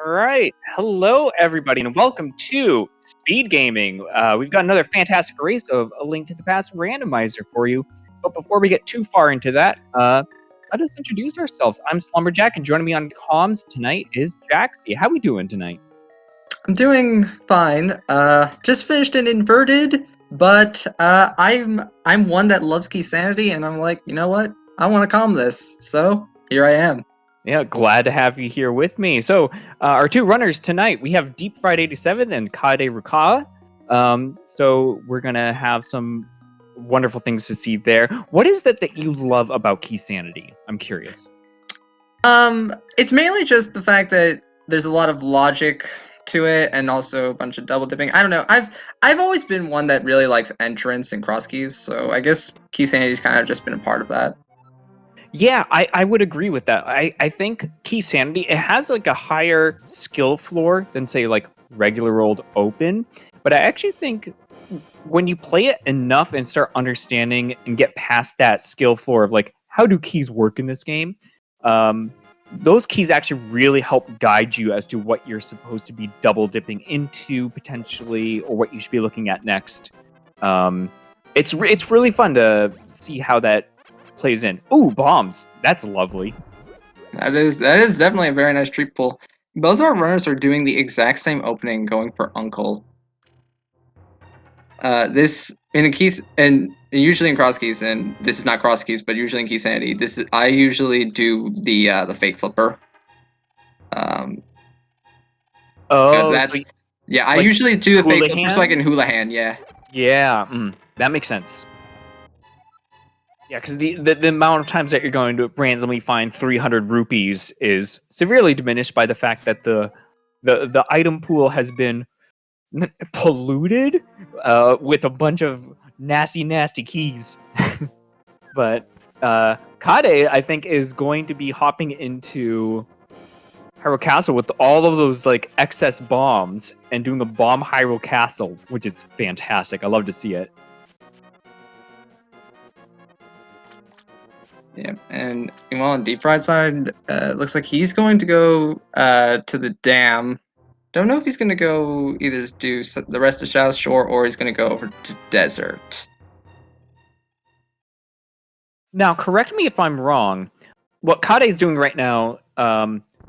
All right. Hello, everybody, and welcome to Speed Gaming. We've got another fantastic race of A Link to the Past Randomizer for you. But before we get too far into that, let us introduce ourselves. I'm Slumberjack, and joining me on comms tonight is Jaxie. How we doing tonight? I'm doing fine. Just finished an inverted, but I'm one that loves Keysanity, and I'm like, you know what? I want to calm this, so here I am. Yeah, glad to have you here with me. So, our two runners tonight, we have Deep Fried 87 and Kade Rukawa. So we're gonna have some wonderful things to see there. What is it that you love about Keysanity? I'm curious. It's mainly just the fact that there's a lot of logic to it, and also a bunch of double dipping. I don't know. I've always been one that really likes entrance and cross keys, so I guess Keysanity's kind of just been a part of that. Yeah, I would agree with that. I think Keysanity, it has like a higher skill floor than say like regular old open, but I actually think when you play it enough and start understanding and get past that skill floor of like how do keys work in this game, those keys actually really help guide you as to what you're supposed to be double dipping into potentially, or what you should be looking at next. It's really fun to see how that plays in. Ooh, bombs! That's lovely. That is definitely a very nice treat pull. Both our runners are doing the exact same opening, going for Uncle. This in a keys and usually in cross keys, and this is not cross keys, but usually in Keysanity, I usually do the fake flipper. Oh, That's so yeah. I like usually do the fake flipper so I Houlihan? can Houlihan. Yeah. Yeah, that makes sense. Yeah, because the amount of times that you're going to randomly find 300 rupees is severely diminished by the fact that the item pool has been polluted with a bunch of nasty keys. But Kade, I think, is going to be hopping into Hyrule Castle with all of those like excess bombs and doing a bomb Hyrule Castle, which is fantastic. I love to see it. Yeah, and meanwhile on Deep Fried side, it looks like he's going to go to the dam. Don't know if he's going to go either do the rest of South Shore or he's going to go over to Desert. Now, correct me if I'm wrong. What Kade is doing right now,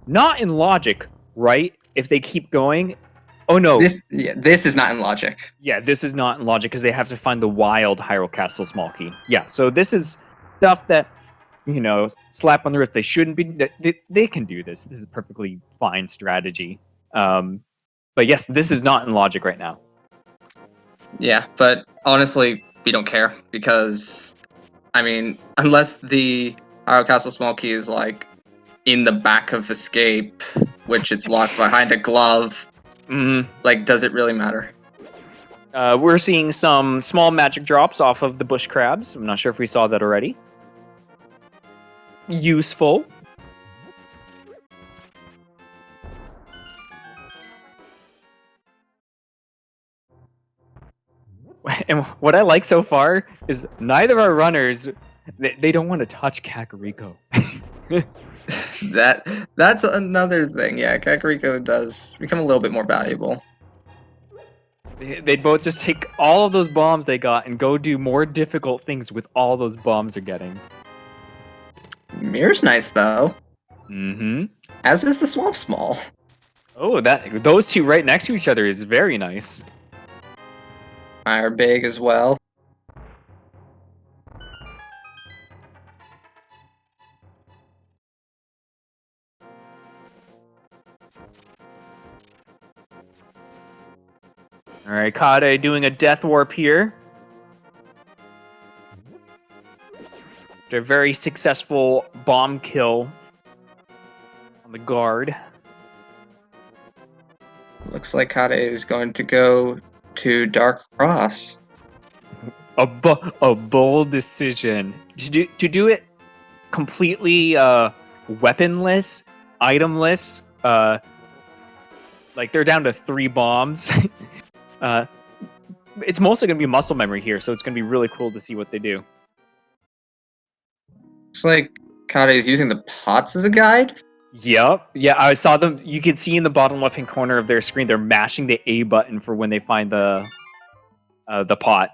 not in logic, right? If they keep going, oh no, This is not in logic. yeah, this is not in logic because they have to find the wild Hyrule Castle small key. Yeah, so this is stuff that slap on the wrist. They shouldn't be. They can do this. This is a perfectly fine strategy. But yes, this is not in logic right now. Yeah, but honestly, we don't care because, I mean, unless the Hyrule Castle small key is like in the back of Escape, which it's locked behind a glove, like, does it really matter? We're seeing some small magic drops off of the bush crabs. I'm not sure if we saw that already. Useful. And what I like so far is neither of our runners, they don't want to touch Kakariko. That's another thing. Yeah, Kakariko does become a little bit more valuable. They both just take all of those bombs they got and go do more difficult things with all those bombs they're getting. Mirror's nice though. Mm-hmm. As is the Swamp Small. Oh, those two right next to each other is very nice. Are big as well. Alright, Kade doing a death warp here. After a very successful bomb kill on the guard. Looks like Kade is going to go to Dark Cross. A bold decision. To do it completely weaponless, itemless. Like they're down to 3 bombs. It's mostly going to be muscle memory here, so it's going to be really cool to see what they do. Looks like Kade is using the pots as a guide. Yep. Yeah, I saw them. You can see in the bottom left-hand corner of their screen, they're mashing the A button for when they find the pot.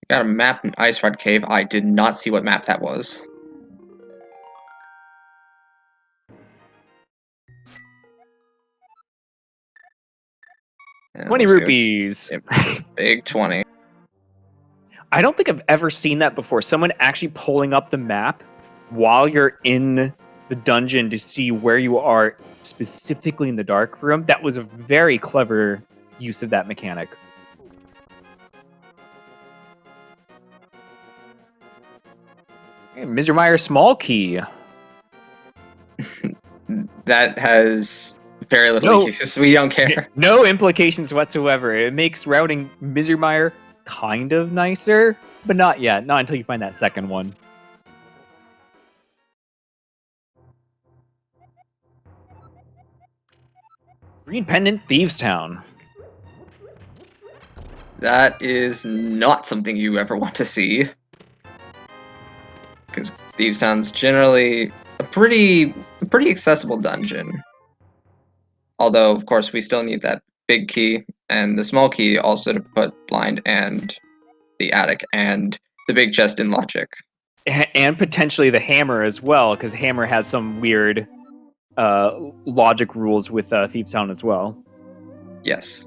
Got a map in Ice Rod Cave. I did not see what map that was. And 20 we'll see what- rupees. Yep, big 20. I don't think I've ever seen that before. Someone actually pulling up the map while you're in the dungeon to see where you are specifically in the dark room. That was a very clever use of that mechanic. Hey, Mr. Meyer small key. That has very little No. use. We don't care. No implications whatsoever. It makes routing Misermeyer kind of nicer, but not yet. Not until you find that second one. Green Pendant Thieves Town. That is not something you ever want to see. Because Thieves Town's generally a pretty accessible dungeon. Although, of course, we still need that big key and the small key also to put blind and the attic and the big chest in logic. And potentially the hammer as well, because hammer has some weird logic rules with Thieves Town as well. Yes.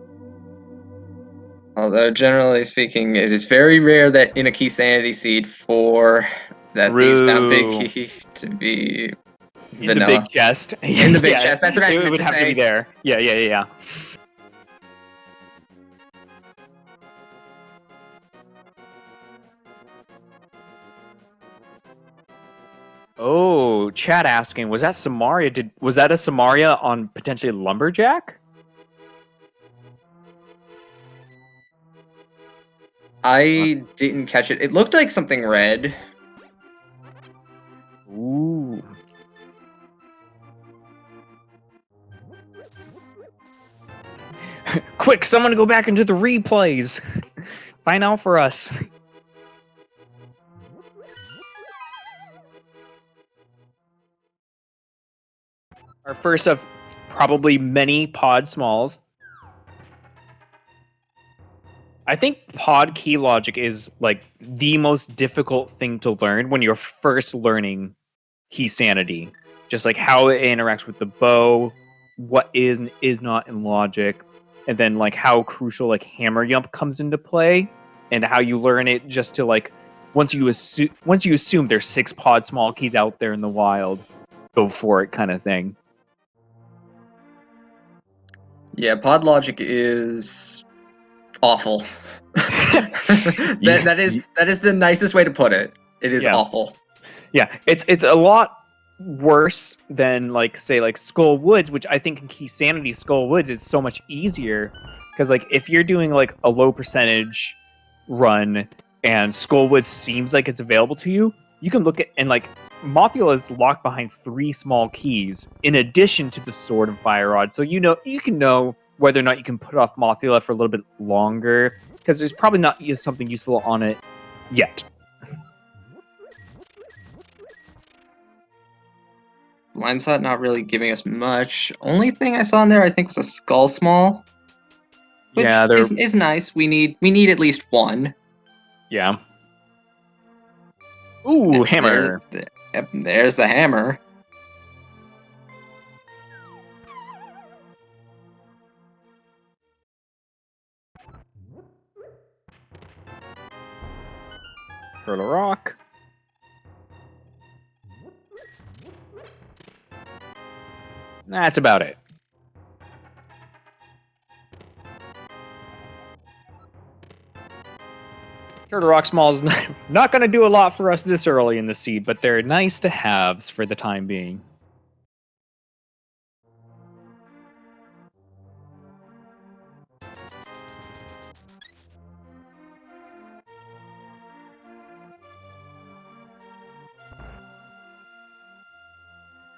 Although, generally speaking, it is very rare that in a Keysanity seed for that Thieves Town big key to be in vanilla. the big chest. In the big chest. That's what I meant would to have say. to be there. Yeah. Oh, chat asking, was that Samaria? Was that a Samaria on potentially Lumberjack? I didn't catch it. It looked like something red. Ooh. Quick, someone go back into the replays. Find out for us. Our first of probably many pod smalls. I think pod key logic is like the most difficult thing to learn when you're first learning Keysanity. Just like how it interacts with the bow, what is and is not in logic, and then like how crucial like hammer yump comes into play, and how you learn it just to like once you assume there's 6 pod small keys out there in the wild, go for it kind of thing. Yeah, pod logic is awful. That is the nicest way to put it. It is awful. Yeah, it's a lot worse than like say like Skull Woods, which I think in Keysanity Skull Woods is so much easier because like if you're doing like a low percentage run and Skull Woods seems like it's available to you, you can look at and like Mothula is locked behind 3 small keys in addition to the sword and fire rod, so you can know whether or not you can put off Mothula for a little bit longer because there's probably not something useful on it yet. Blind Slot not really giving us much. Only thing I saw in there I think was a Skull Small. Which is nice. We need at least one. Yeah. Ooh, hammer. There's the hammer. Curl a rock. That's about it. Turtle Rock Small's not going to do a lot for us this early in the seed, but they're nice to haves for the time being.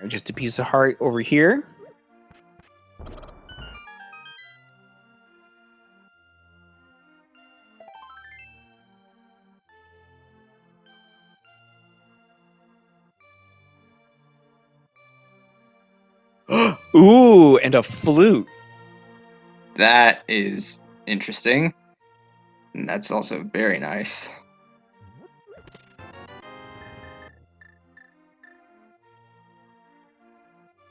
Just a piece of heart over here. Ooh, and a flute. That is interesting. And that's also very nice.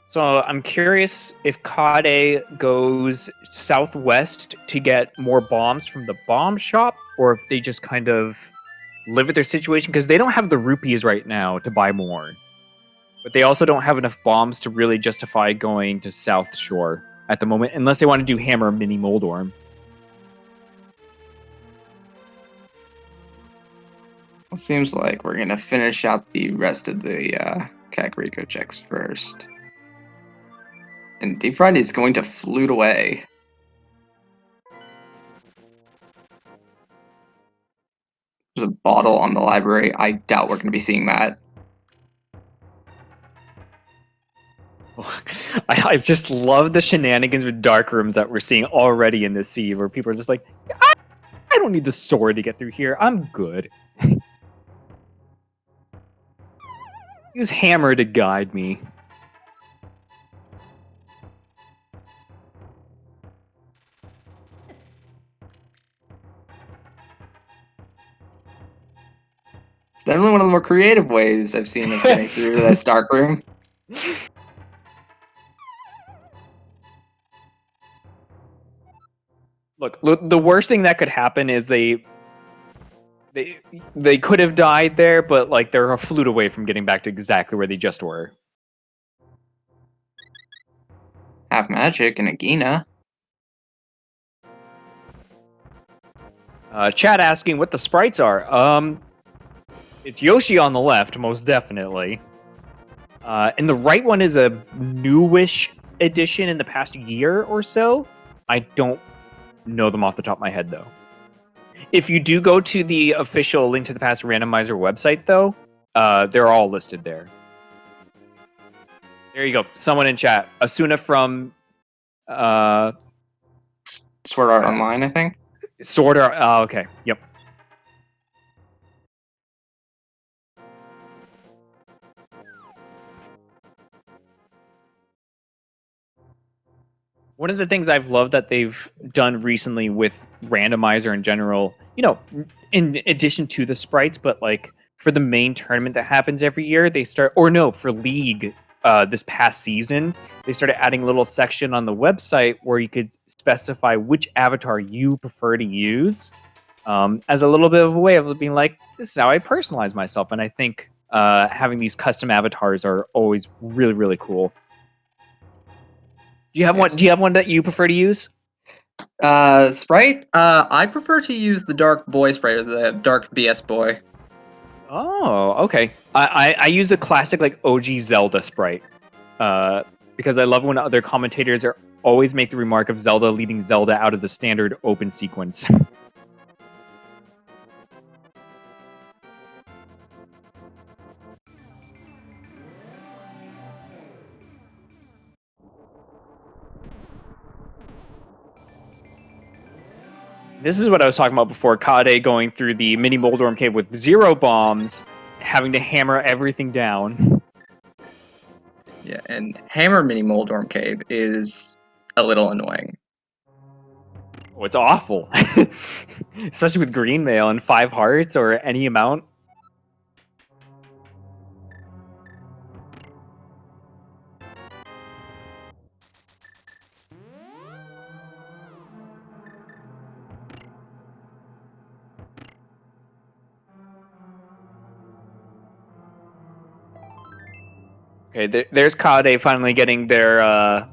So I'm curious if Kade goes southwest to get more bombs from the bomb shop, or if they just kind of live with their situation, because they don't have the rupees right now to buy more. But they also don't have enough bombs to really justify going to South Shore at the moment, unless they want to do Hammer Mini Moldorm. It seems like we're gonna finish out the rest of the Kakariko checks first. And Deep Fried is going to flute away. There's a bottle on the library. I doubt we're gonna be seeing that. I just love the shenanigans with dark rooms that we're seeing already in this sea, where people are just like, I don't need the sword to get through here. I'm good. Use hammer to guide me. It's definitely one of the more creative ways I've seen of getting through this dark room. Look, the worst thing that could happen is they could have died there, but like they're a flute away from getting back to exactly where they just were. Half magic and a Gina. Chat asking what the sprites are. It's Yoshi on the left, most definitely. And the right one is a newish edition in the past year or so. I don't know them off the top of my head, though. If you do go to the official Link to the Past Randomizer website, though, they're all listed there. There you go. Someone in chat. Asuna from Sword Art Online, I think. Sword Art. Oh, okay. Yep. One of the things I've loved that they've done recently with Randomizer in general, you know, in addition to the sprites, but like for the main tournament that happens every year, they start, or no, for League this past season, they started adding a little section on the website where you could specify which avatar you prefer to use as a little bit of a way of being like, this is how I personalize myself. And I think having these custom avatars are always really, really cool. Do you have one? Do you have one that you prefer to use? Sprite? I prefer to use the Dark Boy Sprite, or the Dark BS Boy. Oh, okay. I use the classic like OG Zelda sprite because I love when other commentators are always make the remark of Zelda leading Zelda out of the standard open sequence. This is what I was talking about before. Kade going through the mini Moldorm cave with 0 bombs, having to hammer everything down. Yeah, and Hammer Mini Moldorm Cave is a little annoying. Oh, it's awful. Especially with green mail and 5 hearts or any amount. Okay, there's Kade finally getting their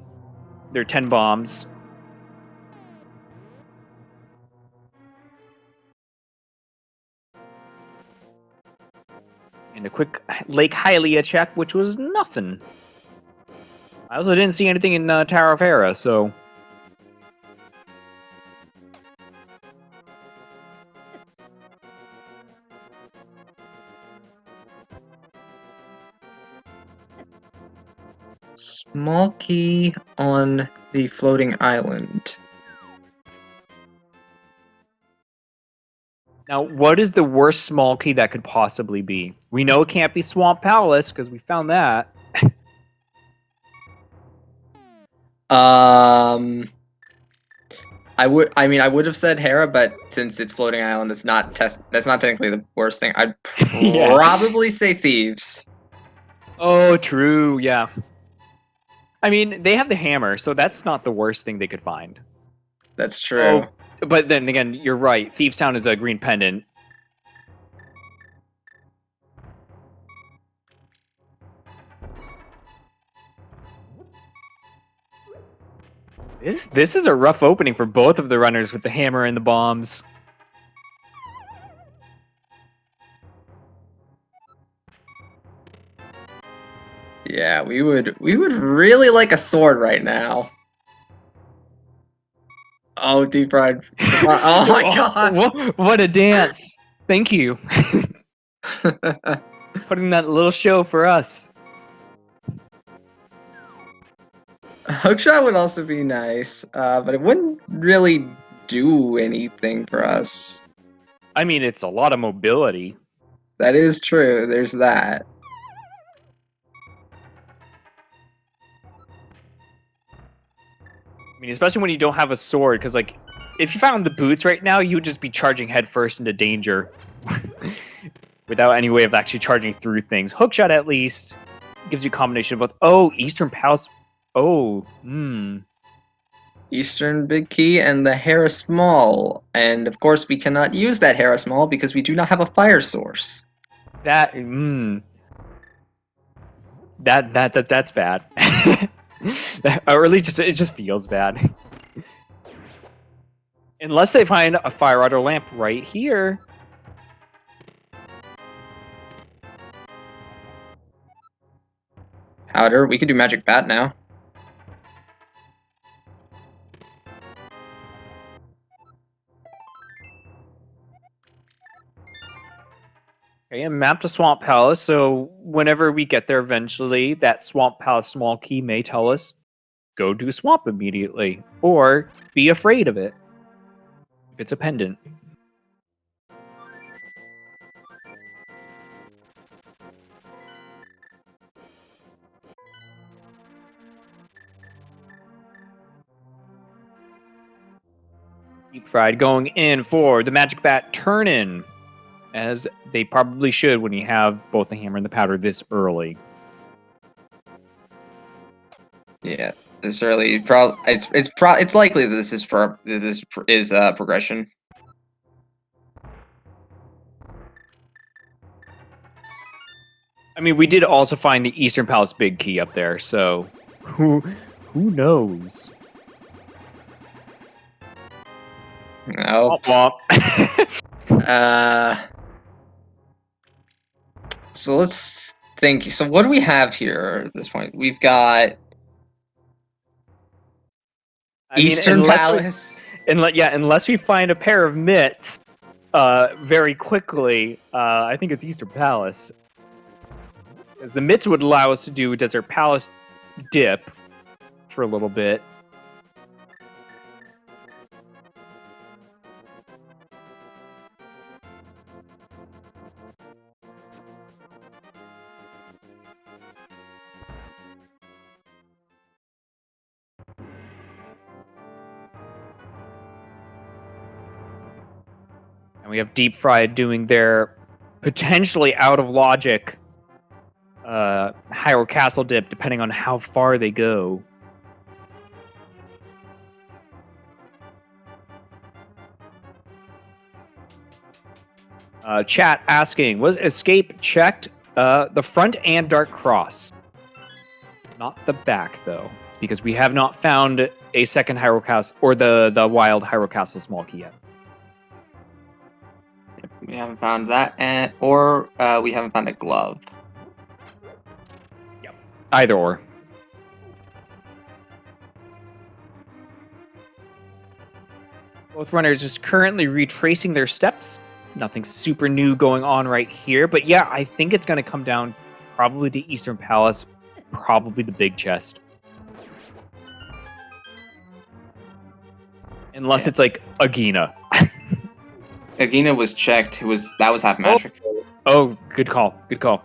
10 bombs. And a quick Lake Hylia check, which was nothing. I also didn't see anything in Tower of Hera, so... Small key on the floating island. Now, what is the worst small key that could possibly be? We know it can't be Swamp Palace, because we found that. I would have said Hera, but since it's floating island, that's not technically the worst thing. I'd Yeah. probably say Thieves. Oh, true. Yeah. I mean, they have the hammer, so that's not the worst thing they could find. That's true. Oh, but then again, you're right. Thieves Town is a green pendant. This is a rough opening for both of the runners with the hammer and the bombs. Yeah, we would really like a sword right now. Oh, deep fried. Oh my god. What a dance. Thank you. Putting that little show for us. Hookshot would also be nice, but it wouldn't really do anything for us. I mean, it's a lot of mobility. That is true. There's that. I mean, especially when you don't have a sword, because, like, if you found the boots right now, you would just be charging headfirst into danger. Without any way of actually charging through things. Hookshot, at least, gives you a combination of both. Oh, Eastern Palace. Oh, Eastern Big Key and the Hera Small. And of course, we cannot use that Hera Small because we do not have a fire source. That's bad. Or at least it just feels bad. Unless they find a fire rod or lamp right here. Powder, we could do Magic Bat now. Okay, and map to Swamp Palace, so whenever we get there eventually, that Swamp Palace small key may tell us, go do Swamp immediately, or be afraid of it, if it's a pendant. Deep Fried going in for the Magic Bat turn-in, as they probably should when you have both the hammer and the powder this early. Yeah, this early. It's likely that this is progression. I mean, we did also find the Eastern Palace big key up there, so who knows? No. Womp womp. So let's think. So what do we have here at this point? We've got Eastern Palace. Unless we find a pair of mitts very quickly, I think it's Eastern Palace. Because the mitts would allow us to do Desert Palace dip for a little bit. And we have Deep Fried doing their potentially out of logic Hyrule Castle dip, depending on how far they go. Chat asking, was escape checked? The front and Dark Cross. Not the back, though, because we have not found a second Hyrule Castle, or the wild Hyrule Castle small key yet. We haven't found that, or we haven't found a glove. Yep. Either or. Both runners is currently retracing their steps. Nothing super new going on right here, but yeah, I think it's going to come down probably to Eastern Palace, probably the big chest. Unless it's like Agina. Agina was checked. That was half magic. Oh, good call. Good call.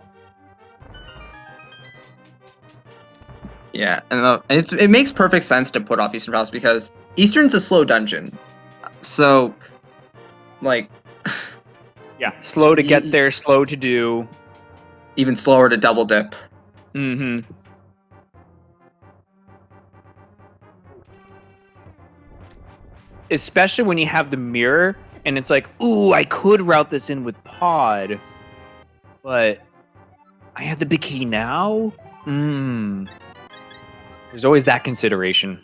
Yeah, and it makes perfect sense to put off Eastern Palace because Eastern's a slow dungeon, so like Yeah, slow to get there, slow to do. Even slower to double dip. Mm-hmm. Especially when you have the mirror, and it's like, ooh, I could route this in with pod, but I have the big key now? There's always that consideration.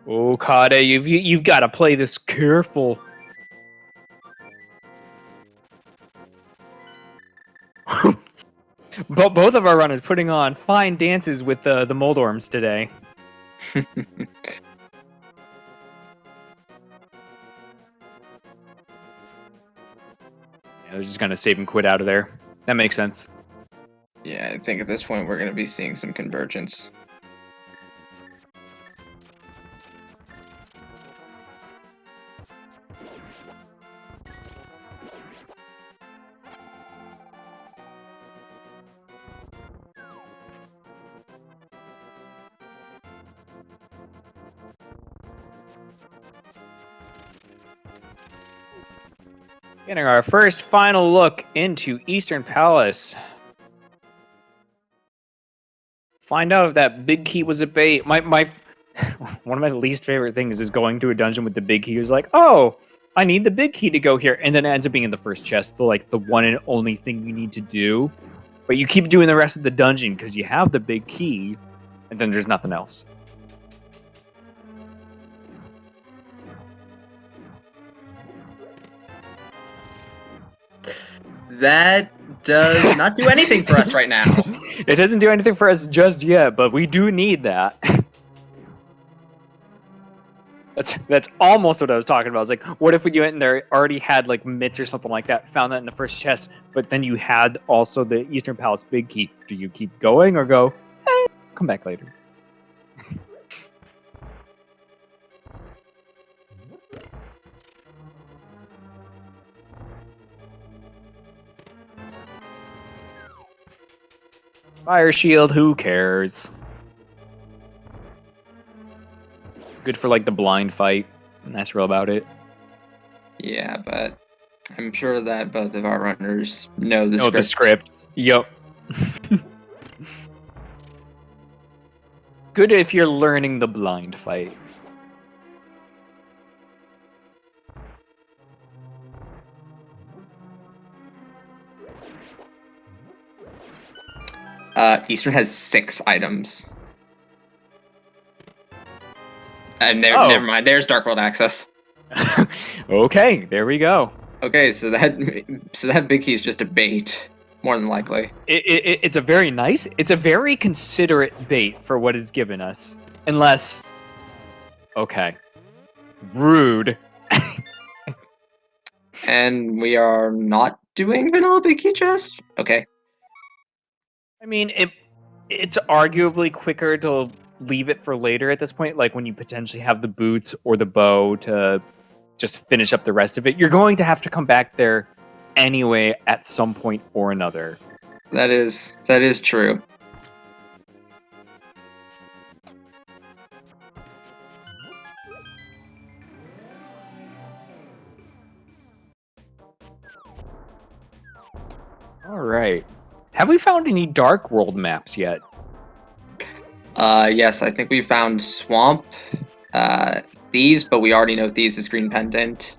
Oh, Kade, you've got to play this careful. Both of our runners putting on fine dances with the Moldorms today. Yeah, they're just gonna save and quit out of there. That makes sense. Yeah, I think at this point we're going to be seeing some convergence. Getting our first final look into Eastern Palace. Find out if that big key was a bait. My one of my least favorite things is going to a dungeon with the big key. It's like, oh, I need the big key to go here, and then it ends up being in the first chest, the one and only thing you need to do. But you keep doing the rest of the dungeon because you have the big key, and then there's nothing else. That does not do anything for us right now. It doesn't do anything for us just yet, but we do need that. That's almost what I was talking about. I was like, what if you went in there, already had like mitts or something like that, found that in the first chest, but then you had also the Eastern Palace big key. Do you keep going or go, come back later? Fire shield, who cares? Good for like the blind fight, and that's real about it. Yeah, but I'm sure that both of our runners know the script. The script. Yup. Good if you're learning the blind fight. Eastern has 6 items. Never mind. There's Dark World access. Okay, there we go. Okay, so that big key is just a bait, more than likely. It's a very considerate bait for what it's given us. Unless, okay, rude. And we are not doing vanilla big key chest? Okay. I mean, it's arguably quicker to leave it for later at this point, like when you potentially have the boots or the bow to just finish up the rest of it. You're going to have to come back there anyway at some point or another. That is true. All right. Have we found any Dark World maps yet? Yes, I think we found Swamp, Thieves, but we already know Thieves is Green Pendant.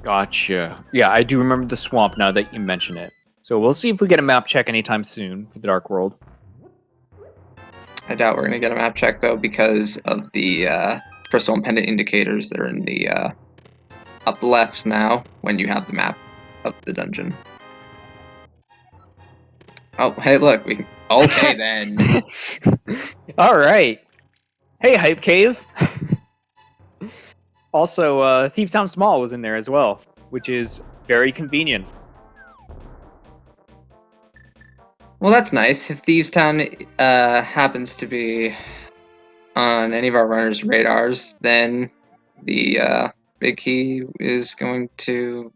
Gotcha. Yeah, I do remember the swamp now that you mention it. So we'll see if we get a map check anytime soon for the Dark World. I doubt we're gonna get a map check though because of the crystal and pendant indicators. They're in the up left now when you have the map of the dungeon. Oh, hey, look. Okay, then. All right. Hey, Hype Cave. Also, Thieves Town Small was in there as well, which is very convenient. Well, that's nice. If Thieves Town happens to be on any of our runners' radars, then the Big Key is going to...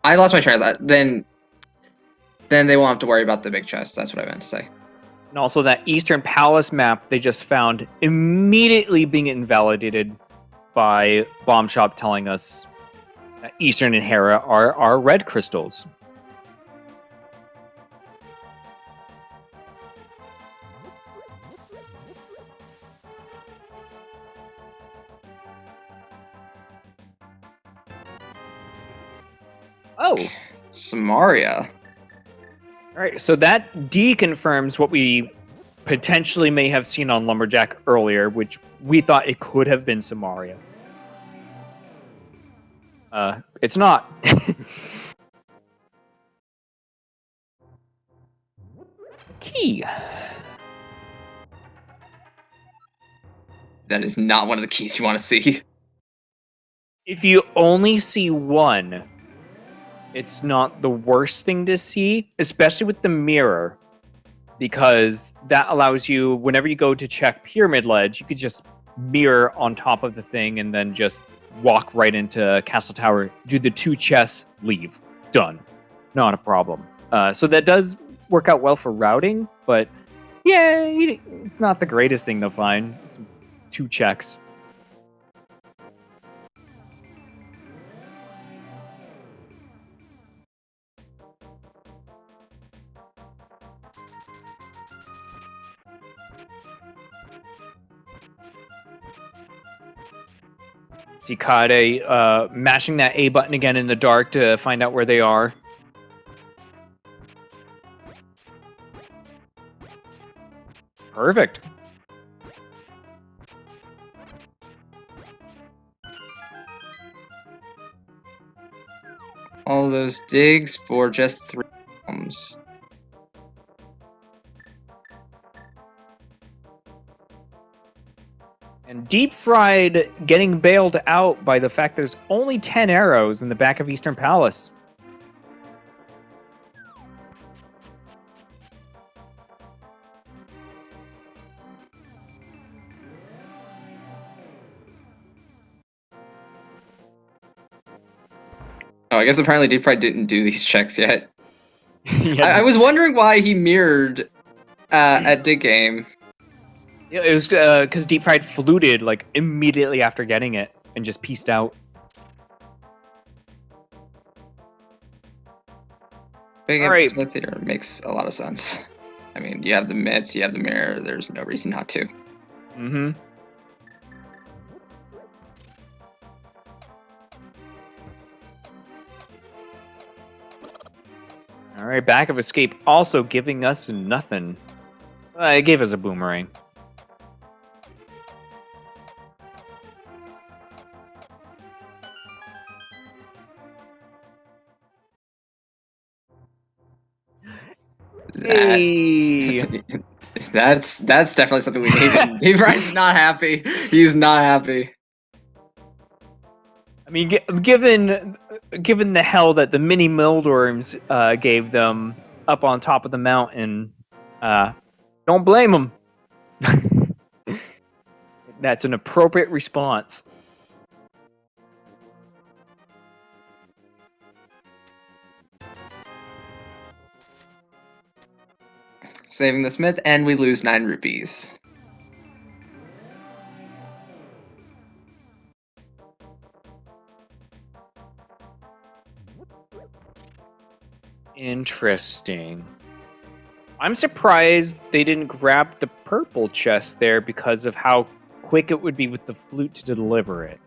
I lost my train of thought. Then they won't have to worry about the big chest. That's what I meant to say. And also that Eastern Palace map they just found immediately being invalidated by Bomb Shop telling us that Eastern and Hera are red crystals. Oh. Samaria. All right, so that deconfirms what we potentially may have seen on Lumberjack earlier, which we thought it could have been Samaria. It's not. Key. That is not one of the keys you want to see. If you only see one, it's not the worst thing to see, especially with the mirror, because that allows you, whenever you go to check Pyramid Ledge, you could just mirror on top of the thing and then just walk right into Castle Tower, do the 2 chests, leave. Done. Not a problem. So that does work out well for routing, but yeah, it's not the greatest thing to find. It's 2 checks. See Kade mashing that A button again in the dark to find out where they are. Perfect. All those digs for just 3 bombs. And Deep Fried getting bailed out by the fact there's only 10 arrows in the back of Eastern Palace. Oh, I guess apparently Deep Fried didn't do these checks yet. Yeah. I was wondering why he mirrored at Dig Game. It was because Deep Fried fluted like immediately after getting it and just pieced out. Big All right. Smith here makes a lot of sense. I mean, you have the mitts, you have the mirror. There's no reason not to. Mm-hmm. All right, back of escape also giving us nothing. It gave us a boomerang. Hey. That's definitely something we need. Deep Fried's not happy. He's not happy. I mean, given the hell that the mini Mildorms gave them up on top of the mountain, don't blame them. That's an appropriate response. Saving the Smith, and we lose 9 rupees. Interesting. I'm surprised they didn't grab the purple chest there because of how quick it would be with the flute to deliver it.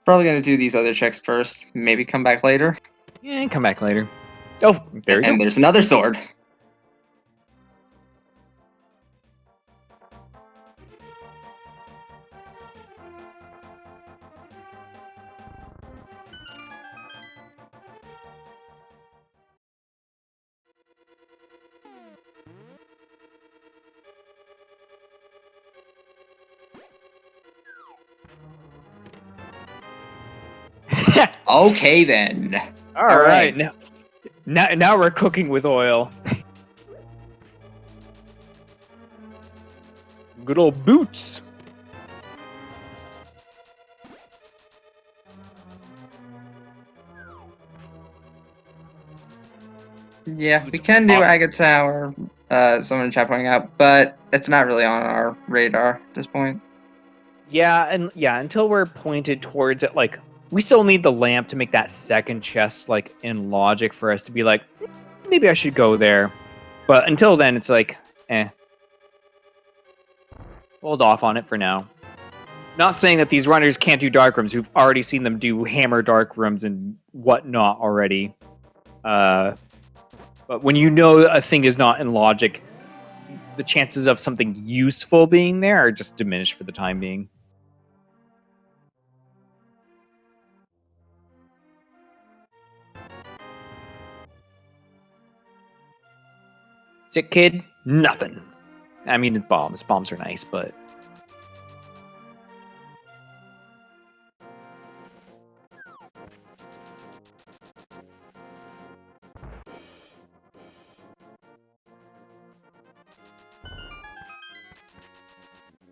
Probably gonna do these other checks first. Maybe come back later. Yeah, come back later. Oh, there you go. And there's another sword. Okay then. All right. Now we're cooking with oil. Good old boots. Yeah, we can do Agate Tower, someone in chat pointing out, but it's not really on our radar at this point. Yeah, and yeah, until we're pointed towards it, like, we still need the lamp to make that second chest, like, in logic for us to be like, maybe I should go there. But until then, it's like, hold off on it for now. Not saying that these runners can't do dark rooms. We've already seen them do hammer dark rooms and whatnot already. But when you know a thing is not in logic, the chances of something useful being there are just diminished for the time being. Sick kid? Nothing. I mean, bombs. Bombs are nice, but...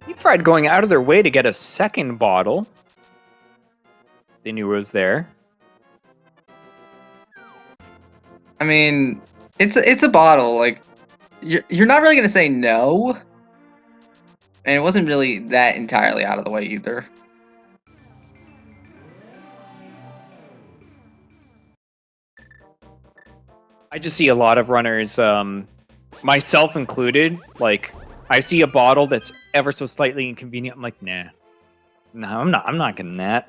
Deep Fried going out of their way to get a second bottle. They knew it was there. I mean, it's a bottle. Like, you're not really gonna say no, and it wasn't really that entirely out of the way either. I just see a lot of runners, myself included, like, I see a bottle that's ever so slightly inconvenient. I'm like, nah. No, I'm not getting that.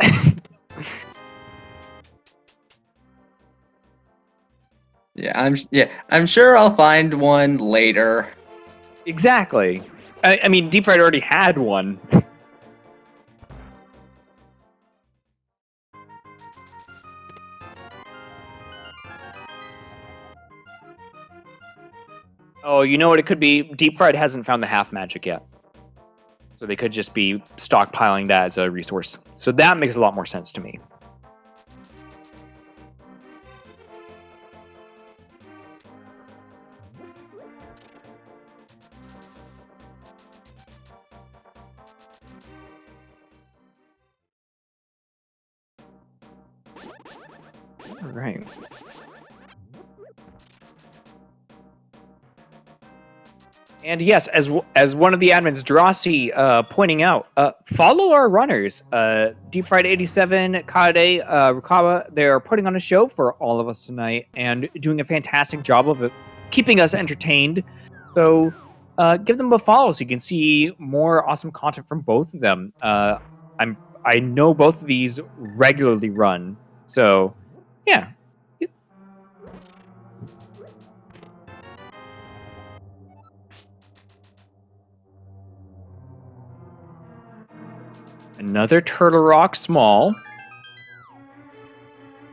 I'm sure I'll find one later. Exactly. I mean, Deep Fried already had one. Oh, you know what it could be? Deep Fried hasn't found the half magic yet. So they could just be stockpiling that as a resource. So that makes a lot more sense to me. All right. And yes, as one of the admins, Drossi, pointing out, follow our runners. Deep Fried 87, Kade, Rukawa, they're putting on a show for all of us tonight and doing a fantastic job of it, keeping us entertained. So give them a follow so you can see more awesome content from both of them. I know both of these regularly run, so yeah. Another Turtle Rock small.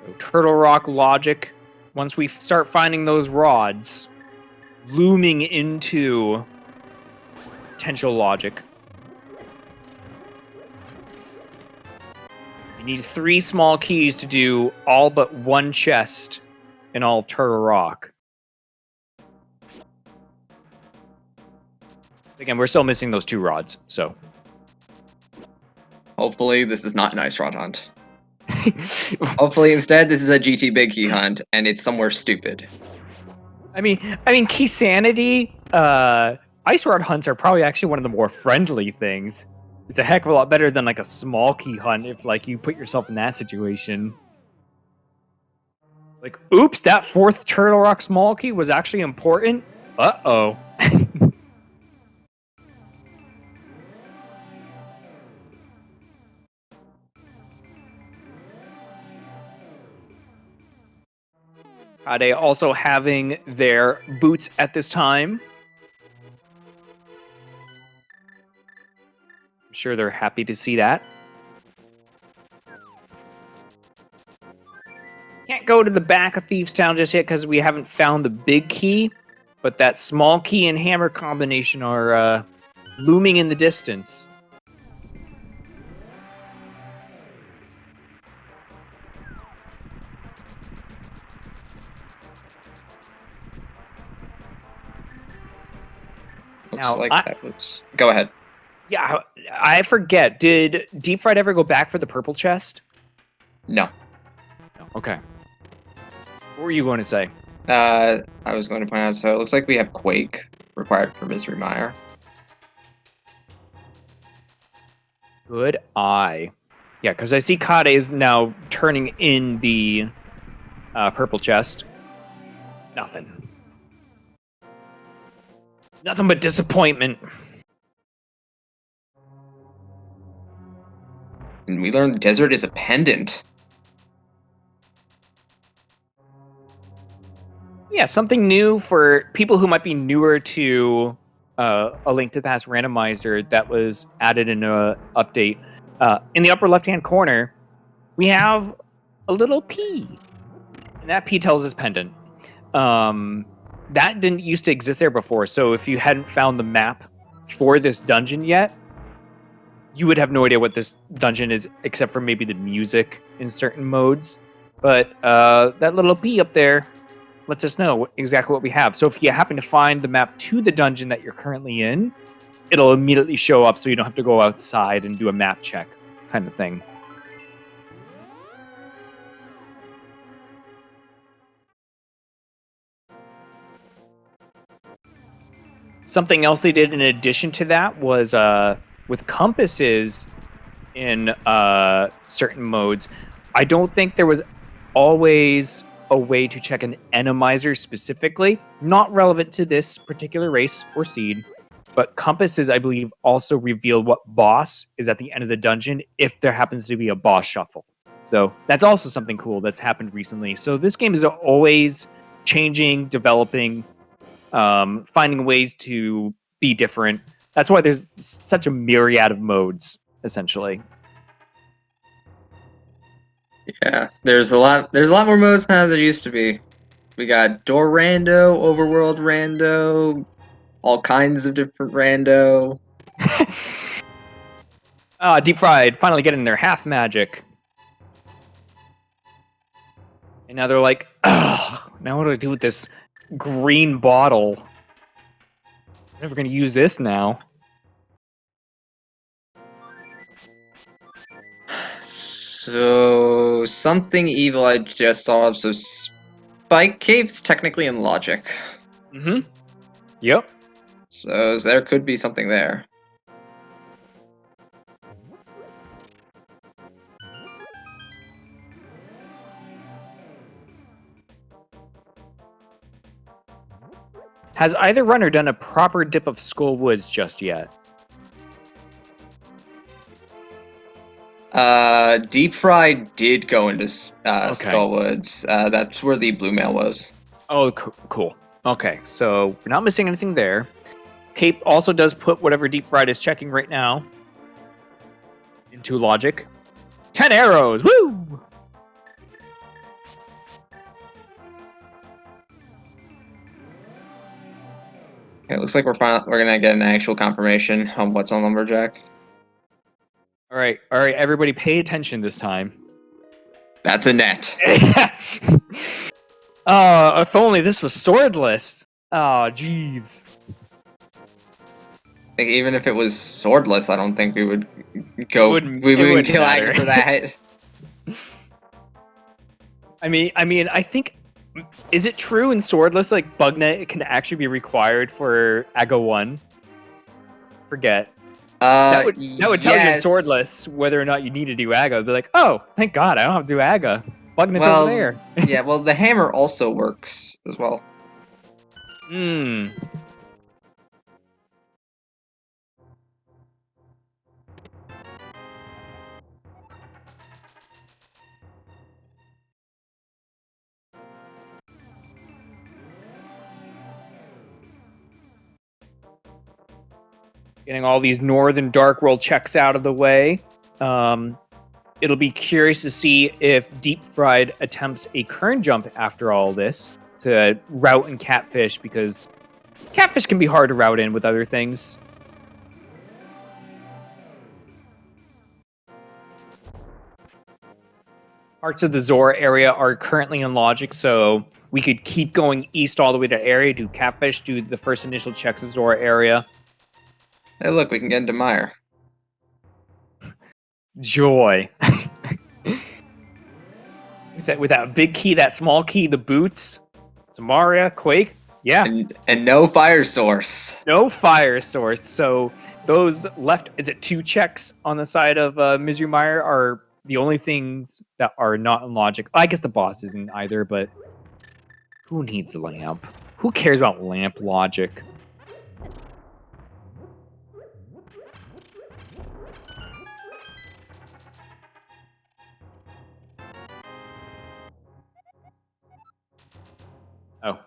So Turtle Rock logic. Once we start finding those rods, looming into potential logic. You need 3 small keys to do all but 1 chest in all of Turtle Rock. Again, we're still missing those 2 rods, so. Hopefully, this is not an ice rod hunt. Hopefully, instead, this is a GT Big Key hunt, and it's somewhere stupid. I mean, Keysanity, ice rod hunts are probably actually one of the more friendly things. It's a heck of a lot better than like a small key hunt if like you put yourself in that situation. Like, oops, that 4th Turtle Rock small key was actually important. Uh-oh. Kade also having their boots at this time. I'm sure they're happy to see that. Can't go to the back of Thieves Town just yet because we haven't found the big key, but that small key and hammer combination are looming in the distance. Looks like that was... Go ahead. Yeah, I forget. Did Deep Fried ever go back for the purple chest? No. Okay. What were you going to say? I was going to point out, so it looks like we have Quake required for Misery Mire. Good eye. Yeah, because I see Kade is now turning in the purple chest. Nothing. Nothing but disappointment. And we learned Desert is a pendant. Yeah, something new for people who might be newer to A Link to the Past Randomizer that was added in an update. In the upper left-hand corner, we have a little P. And that P tells us pendant. That didn't used to exist there before, so if you hadn't found the map for this dungeon yet, you would have no idea what this dungeon is, except for maybe the music in certain modes. But that little P up there lets us know exactly what we have. So if you happen to find the map to the dungeon that you're currently in, it'll immediately show up so you don't have to go outside and do a map check kind of thing. Something else they did in addition to that was with compasses in certain modes, I don't think there was always a way to check an enemizer specifically, not relevant to this particular race or seed, but compasses, I believe, also reveal what boss is at the end of the dungeon if there happens to be a boss shuffle. So that's also something cool that's happened recently. So this game is always changing, developing, finding ways to be different. That's why there's such a myriad of modes, essentially. Yeah, there's a lot more modes now than there used to be. We got door rando, overworld rando, all kinds of different rando. Deep Fried finally getting their half magic. And now they're like, ugh, now what do I do with this green bottle? I'm never going to use this now. So, something evil I just thought of. So, Spike Cave's technically in logic. Mm-hmm. Yep. So, there could be something there. Has either runner done a proper dip of Skull Woods just yet? Deep Fried did go into Skullwoods. That's where the blue mail was. Oh, cool. Okay, so we're not missing anything there. Cape also does put whatever Deep Fried is checking right now into logic. 10 arrows! Woo! It looks like we're gonna get an actual confirmation on what's on Lumberjack. All right, everybody pay attention this time. That's a net. If only this was swordless. Oh, jeez. Like, even if it was swordless, I don't think we would go. We wouldn't kill Aggie for that. I mean, I think. Is it true in swordless, like Bugnet can actually be required for Aga 1? Forget. That would tell you in swordless whether or not you need to do Aga. Be like, oh, thank God, I don't have to do Aga. Bugnet's over there. Yeah, well, the hammer also works as well. Hmm. Getting all these Northern Dark World checks out of the way. It'll be curious to see if Deep Fried attempts a kern jump after all this to route in Catfish, because Catfish can be hard to route in with other things. Parts of the Zora area are currently in logic, so we could keep going east all the way to area, do Catfish, do the first initial checks of Zora area. Hey, look, we can get into Mire. Joy. With that big key, that small key, the boots, Samaria, Quake. Yeah. And no fire source. No fire source. So those left, is it 2 checks on the side of Misery Mire are the only things that are not in logic. I guess the boss isn't either, but who needs a lamp? Who cares about lamp logic? Oh.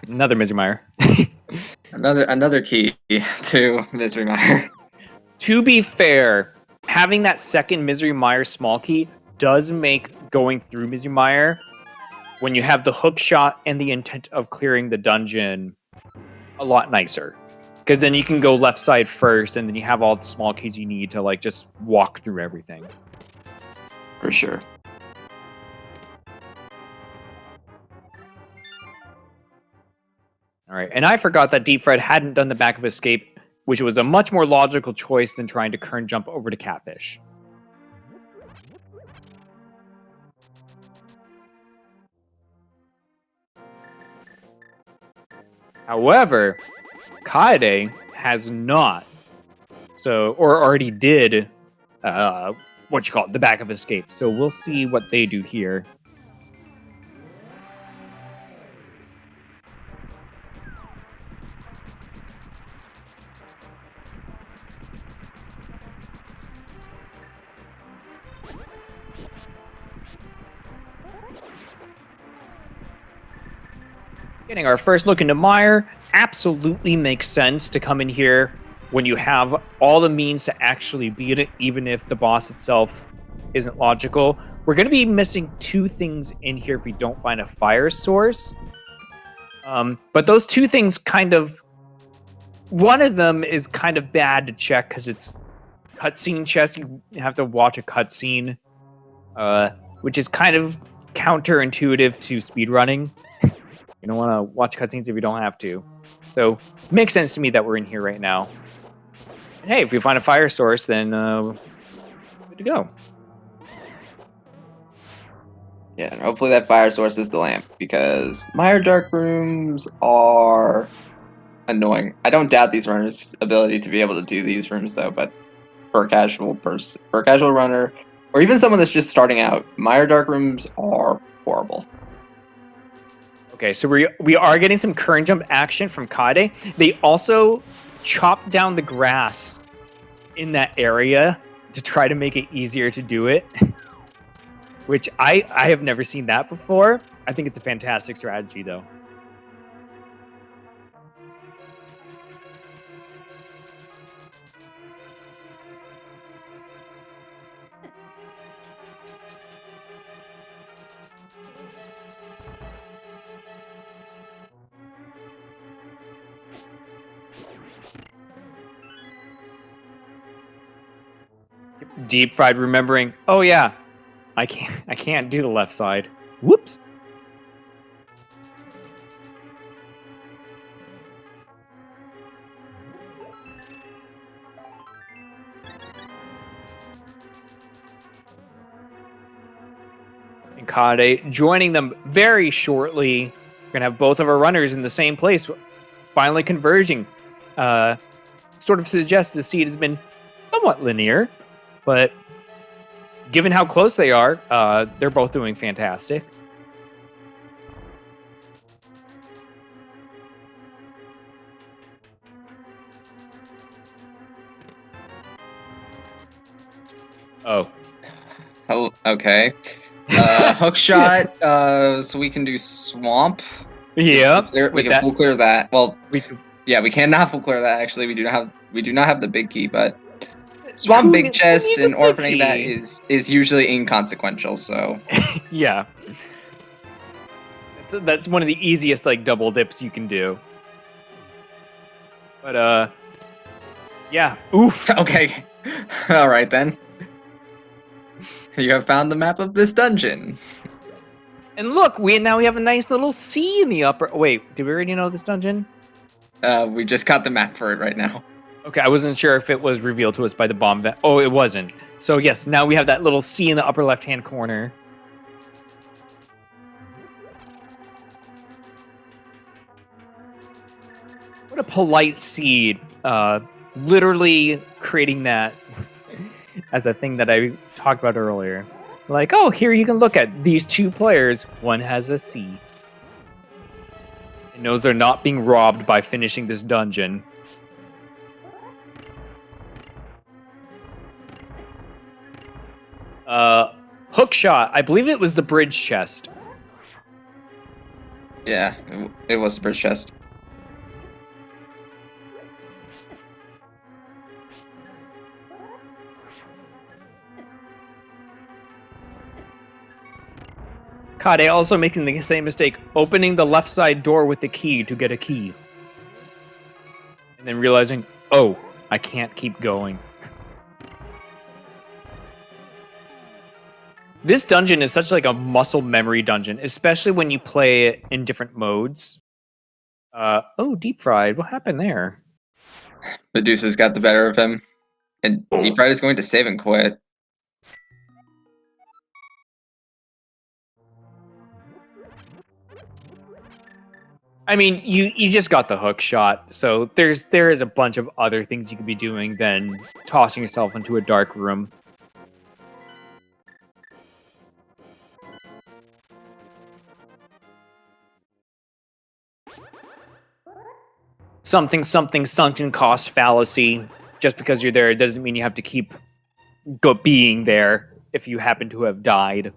Another Misery Mire. Another key to Misery Mire. To be fair, having that second Misery Mire small key does make going through Misery Mire, when you have the hook shot and the intent of clearing the dungeon, a lot nicer. Because then you can go left side first, and then you have all the small keys you need to like just walk through everything. For sure. All right, and I forgot that Deep Fried hadn't done the back of escape, which was a much more logical choice than trying to current jump over to Catfish. However, Kaede has not, or already did, the back of escape. So we'll see what they do here. Getting our first look into Mire, absolutely makes sense to come in here when you have all the means to actually beat it, even if the boss itself isn't logical. We're going to be missing 2 things in here if we don't find a fire source. But those 2 things one of them is kind of bad to check because it's cutscene chest. You have to watch a cutscene, which is kind of counterintuitive to speedrunning. You don't want to watch cutscenes if you don't have to. So, it makes sense to me that we're in here right now. And hey, if we find a fire source, then good to go. Yeah, and hopefully that fire source is the lamp, because Mire Dark Rooms are annoying. I don't doubt these runners' ability to be able to do these rooms, though, but for a casual runner, or even someone that's just starting out, Mire Dark Rooms are horrible. Okay, so we are getting some current jump action from Kaede. They also chop down the grass in that area to try to make it easier to do it, which I have never seen that before. I think it's a fantastic strategy, though. Deep Fried remembering, oh yeah, I can't do the left side. Whoops. And Kaede joining them very shortly. We're gonna have both of our runners in the same place, finally converging. Sort of suggests the seed has been somewhat linear, but given how close they are, they're both doing fantastic. Oh. Okay. Hook shot, so we can do swamp. Yeah. We can full clear that. Well, we cannot full clear that, actually. We do not have the big key, but swamp big chest and orphaning that is usually inconsequential, so. Yeah. That's one of the easiest like double dips you can do. But yeah. Oof. Okay. All right then. You have found the map of this dungeon. And look, now we have a nice little C in the upper. Wait, did we already know this dungeon? We just got the map for it right now. Okay, I wasn't sure if it was revealed to us by the bomb. Oh, it wasn't. So yes, now we have that little C in the upper left-hand corner. What a polite seed. Literally creating that as a thing that I talked about earlier. Like, oh, here you can look at these two players. One has a C. It knows they're not being robbed by finishing this dungeon. Hook shot. I believe it was the bridge chest. Yeah, it was the bridge chest. Kade also making the same mistake, opening the left side door with the key to get a key. And then realizing, oh, I can't keep going. This dungeon is such like a muscle memory dungeon, especially when you play it in different modes. Oh, deep fried. What happened there? Medusa's got the better of him, and Deep Fried is going to save and quit. I mean, you just got the hook shot, so there is a bunch of other things you could be doing than tossing yourself into a dark room. Something sunken cost fallacy. Just because you're there doesn't mean you have to keep being there if you happen to have died.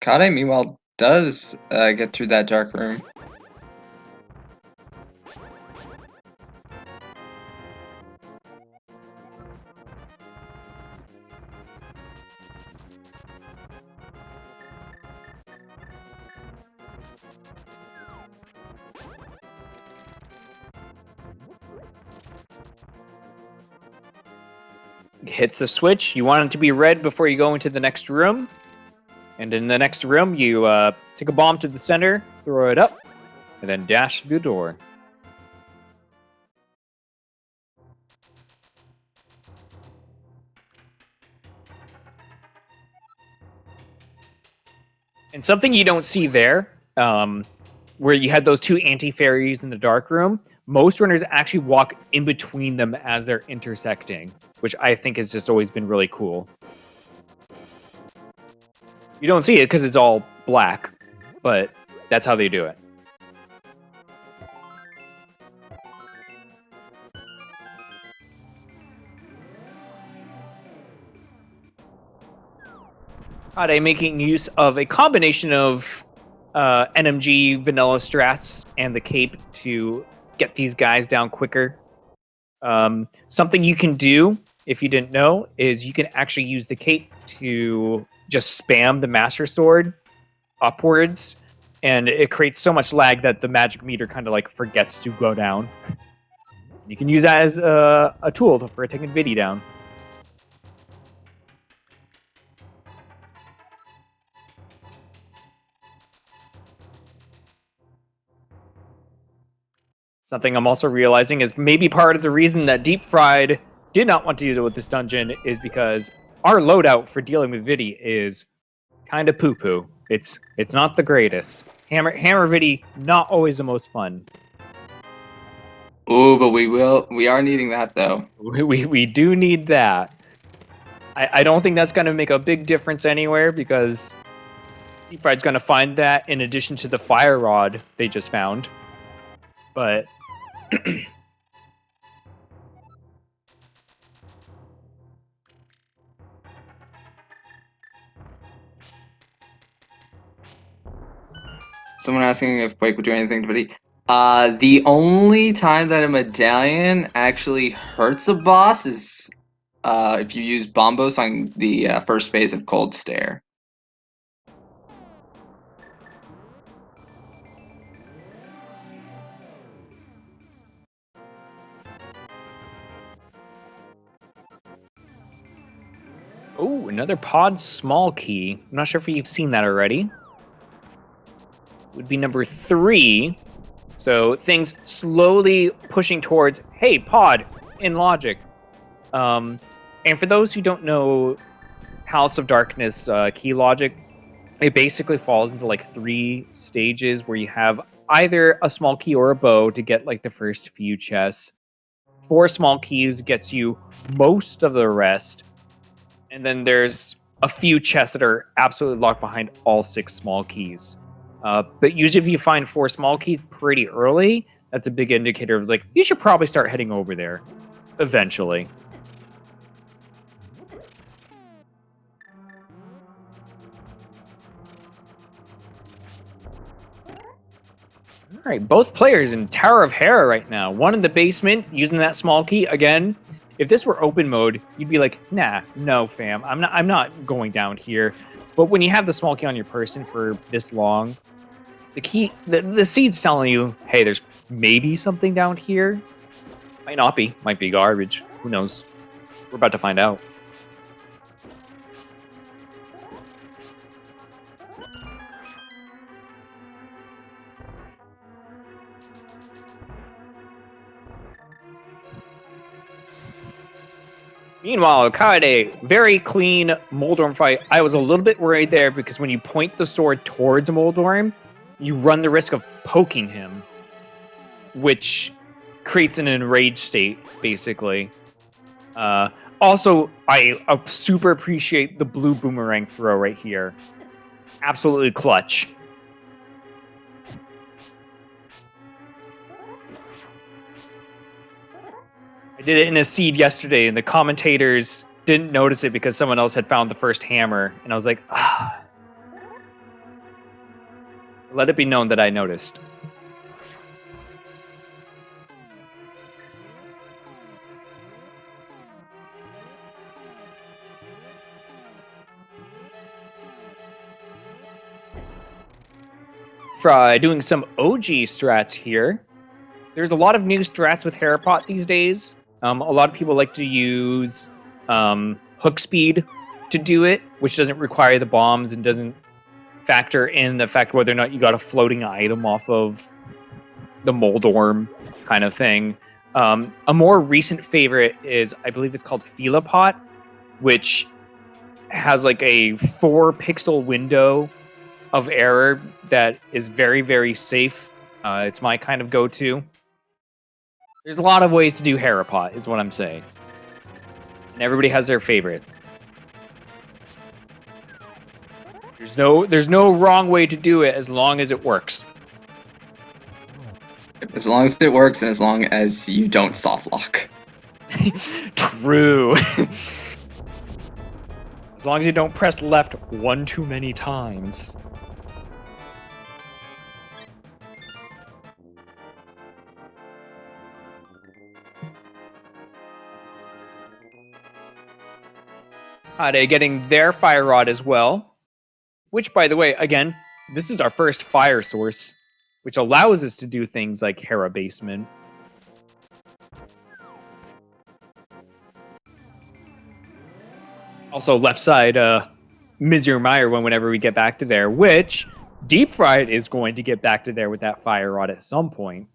Kade, meanwhile, does get through that dark room. Hits the switch. You want it to be red before you go into the next room. And in the next room, you take a bomb to the center, throw it up, and then dash through the door. And something you don't see there, where you had those two anti-fairies in the dark room, most runners actually walk in between them as they're intersecting, which I think has just always been really cool. You don't see it because it's all black, but that's how they do it. Kade making use of a combination of NMG vanilla strats and the cape to get these guys down quicker. Something you can do, if you didn't know, is you can actually use the cape to just spam the Master Sword upwards, and it creates so much lag that the magic meter kind of like forgets to go down. You can use that as a tool for taking Vidi down. Something I'm also realizing is maybe part of the reason that Deep Fried did not want to deal with this dungeon is because our loadout for dealing with Vidi is kind of poo-poo. It's not the greatest. Hammer Vidi, not always the most fun. Ooh, but we are needing that though. We do need that. I don't think that's going to make a big difference anywhere because Deep Fried's going to find that in addition to the fire rod they just found. But Someone asking if Quake would do anything to Vidi. The only time that a medallion actually hurts a boss is if you use Bombos on the first phase of Cold Stare. oh, another pod small key. I'm not sure if you've seen that already. Would be number 3. So things slowly pushing towards, hey, pod, in logic. And for those who don't know House of Darkness key logic, it basically falls into like 3 stages where you have either a small key or a bow to get like the first few chests. 4 small keys gets you most of the rest. And then there's a few chests that are absolutely locked behind all 6 small keys. But usually if you find 4 small keys pretty early, that's a big indicator of like, you should probably start heading over there eventually. All right, both players in Tower of Hera right now. One in the basement using that small key again. If this were open mode, you'd be like, nah, no, fam, I'm not going down here. But when you have the small key on your person for this long, the seed's telling you, hey, there's maybe something down here. Might not be. Might be garbage. Who knows? We're about to find out. Meanwhile, Kaede, very clean Moldorm fight. I was a little bit worried there because when you point the sword towards Moldorm, you run the risk of poking him, which creates an enraged state, basically. Also, I super appreciate the blue boomerang throw right here. Absolutely clutch. I did it in a seed yesterday, and the commentators didn't notice it because someone else had found the first hammer, and I was like, ah. Let it be known that I noticed. Doing some OG strats here. There's a lot of new strats with Herapot these days. A lot of people like to use hook speed to do it, which doesn't require the bombs and doesn't factor in the fact whether or not you got a floating item off of the Moldorm kind of thing. A more recent favorite is, I believe it's called Philopot, which has like a 4-pixel window of error that is very, very safe. It's my kind of go-to. There's a lot of ways to do Herapot, is what I'm saying. And everybody has their favorite. There's no wrong way to do it as long as it works. As long as it works and as long as you don't soft lock. True. As long as you don't press left one too many times. They're getting their fire rod as well. Which, by the way, again, this is our first fire source, which allows us to do things like Hera Basement. Also, left side, Mizir Meyer whenever we get back to there, which Deep Fried is going to get back to there with that fire rod at some point.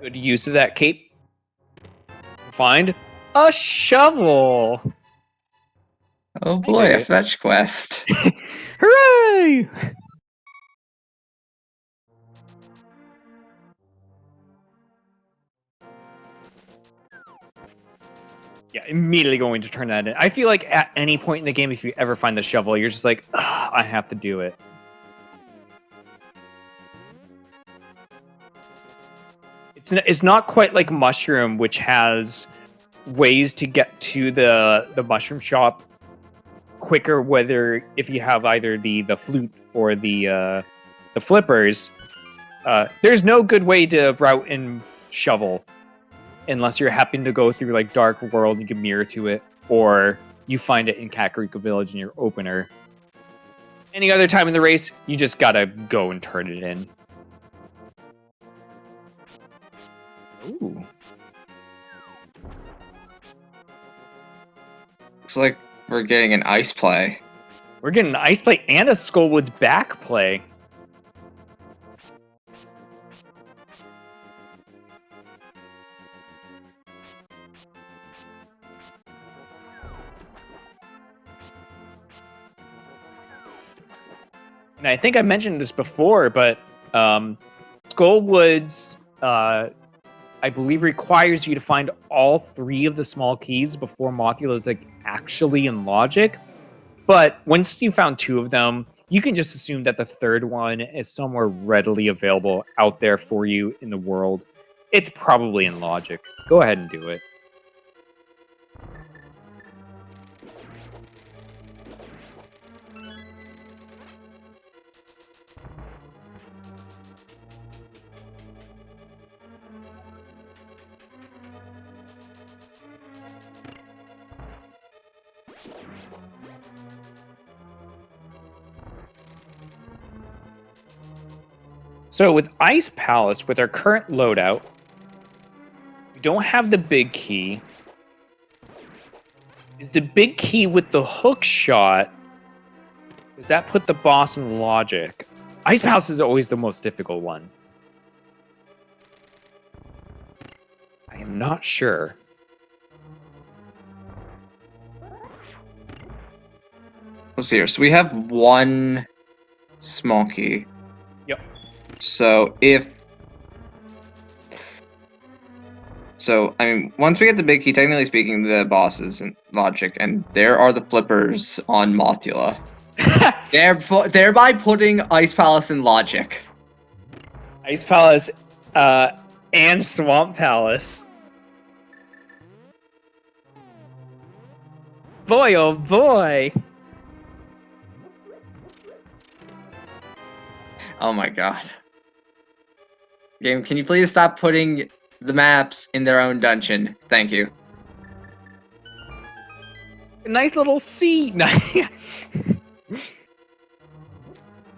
Good use of that cape. Find a shovel. Oh boy, a fetch quest. Hooray! Yeah, immediately going to turn that in. I feel like at any point in the game, if you ever find the shovel, you're just like, I have to do it. It's not quite like Mushroom, which has ways to get to the mushroom shop quicker, whether if you have either the flute or the flippers. There's no good way to route in shovel unless you're happy to go through like Dark World and you can mirror to it, or you find it in Kakariko Village in your opener. Any other time in the race, you just gotta go and turn it in. Ooh. Looks like we're getting an ice play. We're getting an ice play and a Skullwoods back play. And I think I mentioned this before, but Skullwoods, I believe, requires you to find all 3 of the small keys before Mothula is like actually in logic. But once you found 2 of them, you can just assume that the 3rd one is somewhere readily available out there for you in the world. It's probably in logic. Go ahead and do it. So with Ice Palace, with our current loadout, we don't have the big key. Is the big key with the hook shot, does that put the boss in logic? Ice Palace is always the most difficult one. I am not sure. Let's see here. So we have 1 small key. Yep. So I mean, once we get the big key, technically speaking, the boss is in logic, and there are the flippers on Mothula. Thereby putting Ice Palace in logic. Ice Palace, and Swamp Palace. Boy, oh boy! Oh my god. Game, can you please stop putting the maps in their own dungeon? Thank you. Nice little seat.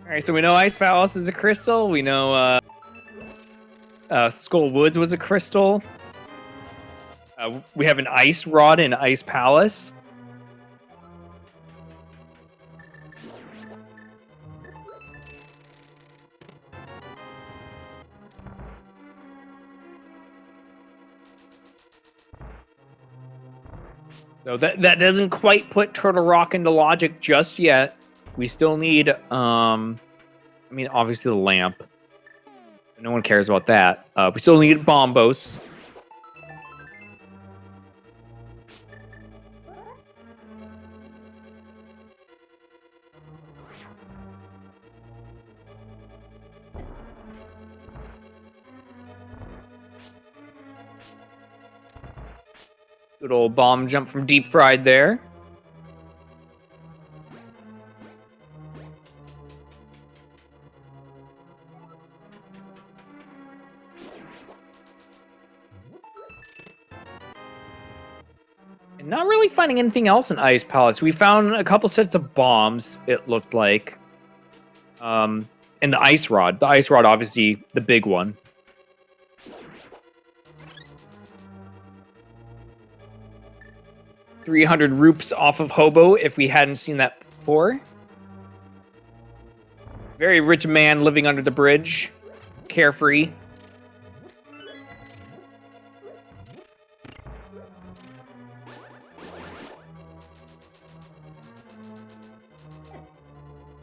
Alright, so we know Ice Palace is a crystal. We know Skull Woods was a crystal. We have an ice rod in Ice Palace. So that doesn't quite put Turtle Rock into logic just yet. We still need, I mean, obviously the lamp. No one cares about that. We still need Bombos. Good old bomb jump from Deep Fried there. And not really finding anything else in Ice Palace. We found a couple sets of bombs, it looked like. And the ice rod. The ice rod, obviously, the big one. $300 roops off of Hobo, if we hadn't seen that before. Very rich man living under the bridge. Carefree.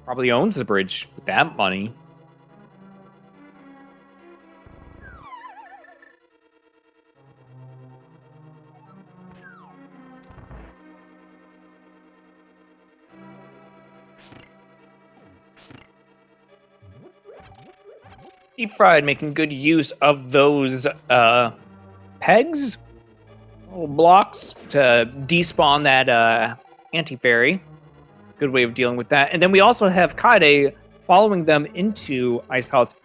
Probably owns the bridge with that money. Deep Fried making good use of those pegs, little blocks, to despawn that anti-fairy. Good way of dealing with that. And then we also have Kade following them into Ice Palace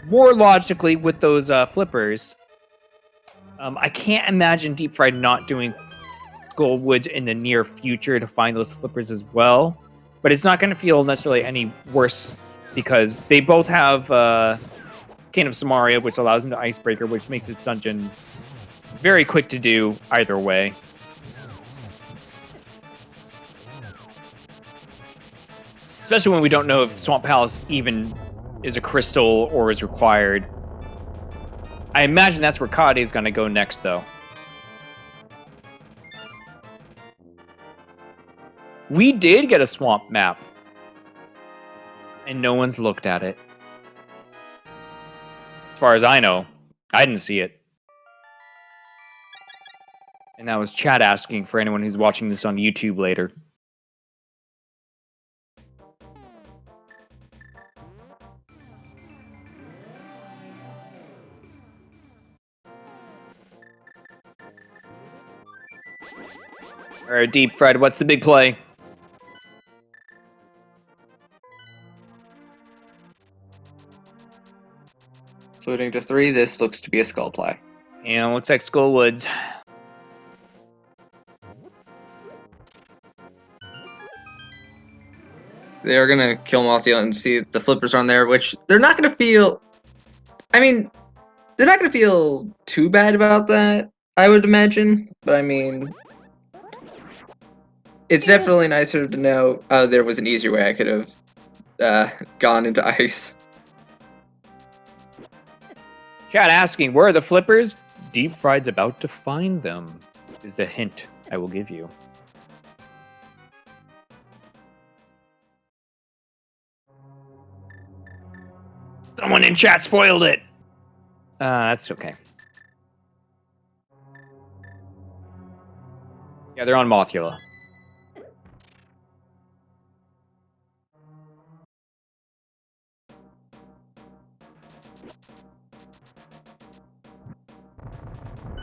more logically with those flippers. I can't imagine Deep Fried not doing Skullwoods in the near future to find those flippers as well. But it's not going to feel necessarily any worse because they both have Cane of Samaria, which allows them to Icebreaker, which makes this dungeon very quick to do either way. Especially when we don't know if Swamp Palace even is a crystal or is required. I imagine that's where Kade is going to go next, though. We did get a swamp map. And no one's looked at it. As far as I know, I didn't see it. And that was chat asking for anyone who's watching this on YouTube later. Alright, Deep Fred, what's the big play? Floating to 3, this looks to be a skull play. And looks like Skullwoods. They're gonna kill Mothia and see if the flippers are on there, which they're not gonna feel. I mean, they're not gonna feel too bad about that, I would imagine. But I mean, it's definitely nicer to know there was an easier way I could have gone into ice. Chat asking, where are the flippers? Deep Fried's about to find them, is the hint I will give you. Someone in chat spoiled it! That's okay. Yeah, they're on Mothula.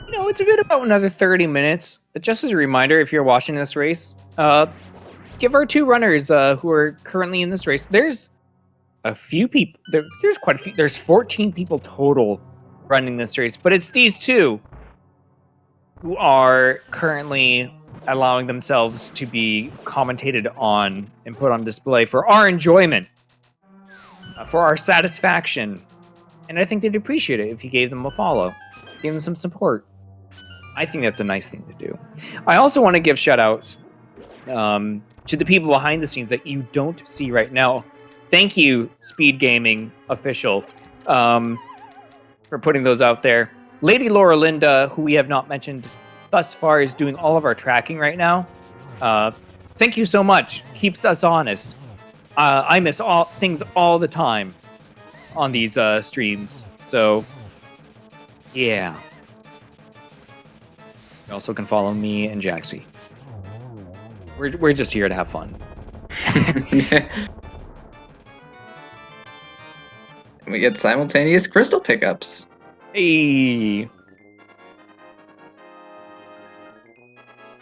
You know, it's been about another 30 minutes. But just as a reminder, if you're watching this race, give our two runners who are currently in this race. There's a few people. There's quite a few. There's 14 people total running this race, but it's these two who are currently allowing themselves to be commentated on and put on display for our enjoyment, for our satisfaction. And I think they'd appreciate it if you gave them a follow, gave them some support. I think that's a nice thing to do. I also want to give shout-outs to the people behind the scenes that you don't see right now. Thank you, Speed Gaming Official, for putting those out there. Lady Laura Linda, who we have not mentioned thus far, is doing all of our tracking right now. Thank you so much. Keeps us honest. I miss things all the time on these streams. So, yeah. You also can follow me and Jaxie. We're just here to have fun. We get simultaneous crystal pickups. Hey.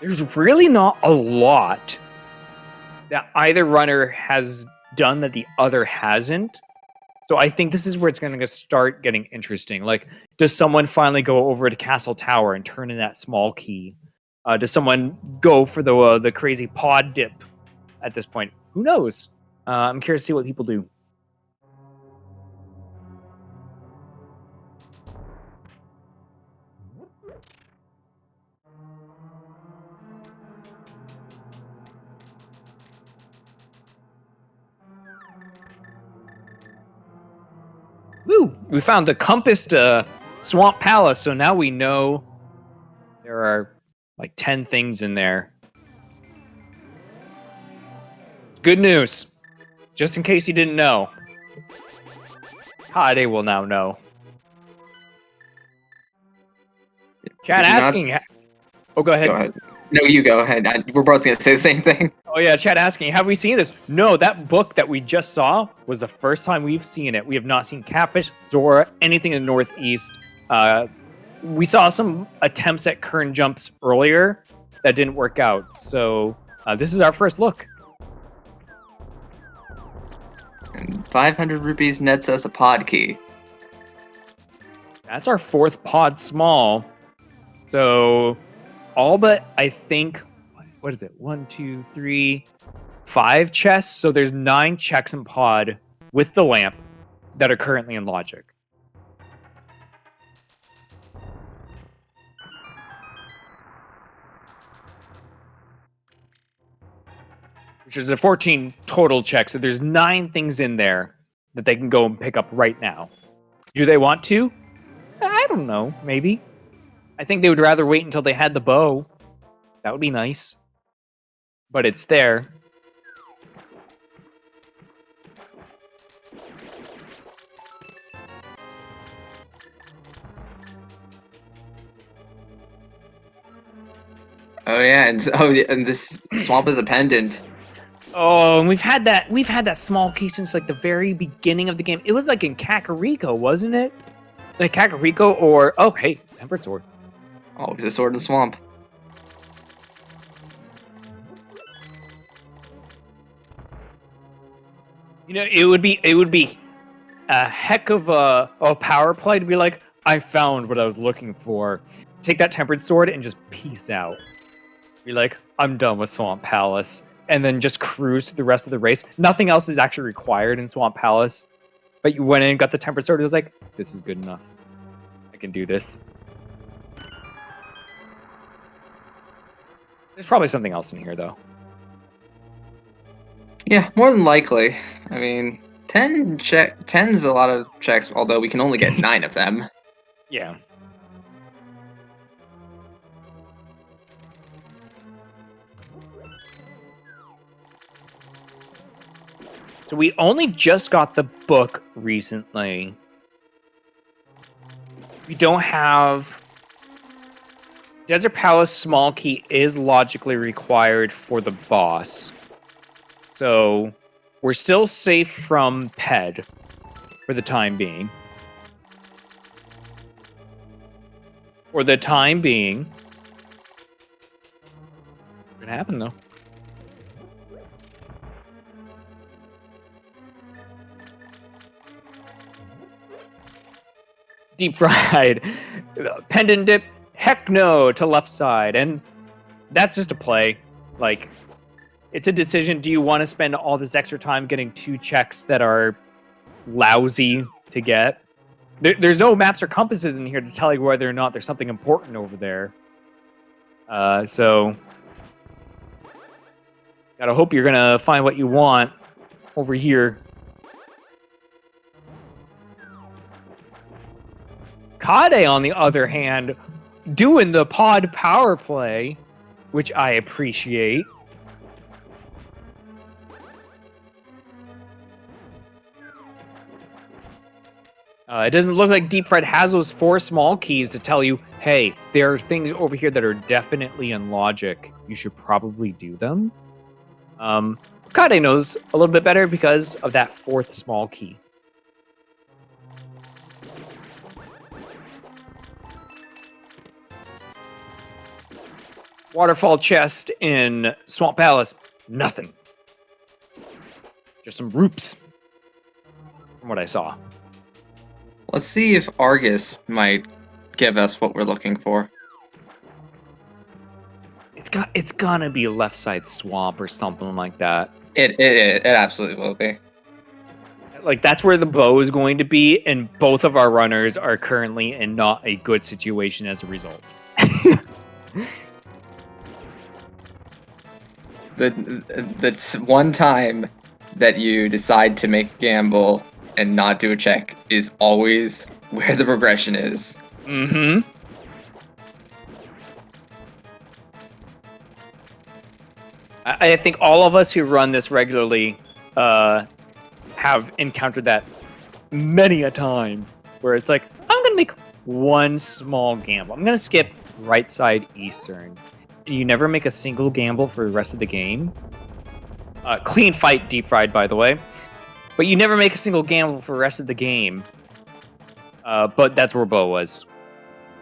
There's really not a lot that either runner has done that the other hasn't. So I think this is where it's going to start getting interesting. Like, does someone finally go over to Castle Tower and turn in that small key? Does someone go for the crazy pod dip at this point? Who knows? I'm curious to see what people do. Woo! We found the compassed Swamp Palace, so now we know there are like 10 things in there. Good news. Just in case you didn't know. Kade will now know. Chat asking... Oh, go ahead. Go ahead. No, you go ahead. We're both going to say the same thing. Oh yeah, chat asking, have we seen this? No, that book that we just saw was the first time we've seen it. We have not seen Catfish, Zora, anything in the Northeast. We saw some attempts at Kern jumps earlier that didn't work out. So this is our first look. And 500 rupees nets us a pod key. That's our fourth pod small. So all but, I think, what is it? 1, 2, 3, 5 chests. So there's 9 checks in pod with the lamp that are currently in logic. Which is a 14 total check. So there's 9 things in there that they can go and pick up right now. Do they want to? I don't know. Maybe. I think they would rather wait until they had the bow. That would be nice. But it's there. Oh yeah, and this swamp is a pendant. Oh, and we've had that small key since like the very beginning of the game. It was like in Kakariko, wasn't it? Like Kakariko or oh hey, Tempered Sword. Always a sword in the swamp. You know, it would be a heck of a power play to be like, I found what I was looking for. Take that Tempered Sword and just peace out. Be like, I'm done with Swamp Palace. And then just cruise through the rest of the race. Nothing else is actually required in Swamp Palace. But you went in and got the Tempered Sword. It was like, this is good enough. I can do this. There's probably something else in here, though. Yeah, more than likely. I mean, 10's a lot of checks, although we can only get 9 of them. Yeah. So we only just got the book recently. We don't have... Desert Palace Small Key is logically required for the boss. So we're still safe from Ped for the time being. For the time being. What's gonna happen though? Deep fried. Pendant dip. Heck no to left side. And that's just a play. Like, it's a decision. Do you want to spend all this extra time getting 2 checks that are lousy to get? There's no maps or compasses in here to tell you whether or not there's something important over there. So gotta hope you're gonna find what you want over here. Kade, on the other hand, doing the pod power play, which I appreciate. It doesn't look like Deep Fried has those 4 small keys to tell you, hey, there are things over here that are definitely in logic. You should probably do them. Kade knows a little bit better because of that 4th small key. Waterfall chest in Swamp Palace. Nothing. Just some roops. From what I saw. Let's see if Argus might give us what we're looking for. It's gonna be a left side swamp or something like that. It absolutely will be. Like, that's where the bow is going to be, and both of our runners are currently in not a good situation as a result. The one time that you decide to make a gamble and not do a check is always where the progression is. Mm-hmm. I think all of us who run this regularly have encountered that many a time where it's like, I'm going to make one small gamble. I'm going to skip right side Eastern. And you never make a single gamble for the rest of the game. Clean fight, Deep Fried, by the way. But you never make a single gamble for the rest of the game. But that's where Bo was.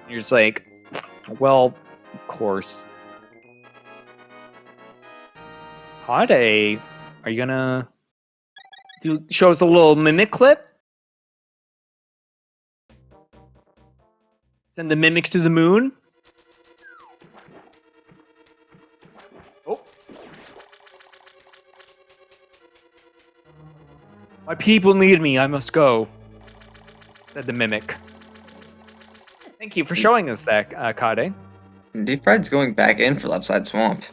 You're just like, well, of course. Kade, are you gonna show us a little mimic clip? Send the mimics to the moon? Oh. My people need me. I must go, said the mimic. Thank you for showing us that, Kade. Deep Fried's going back in for Left Side Swamp.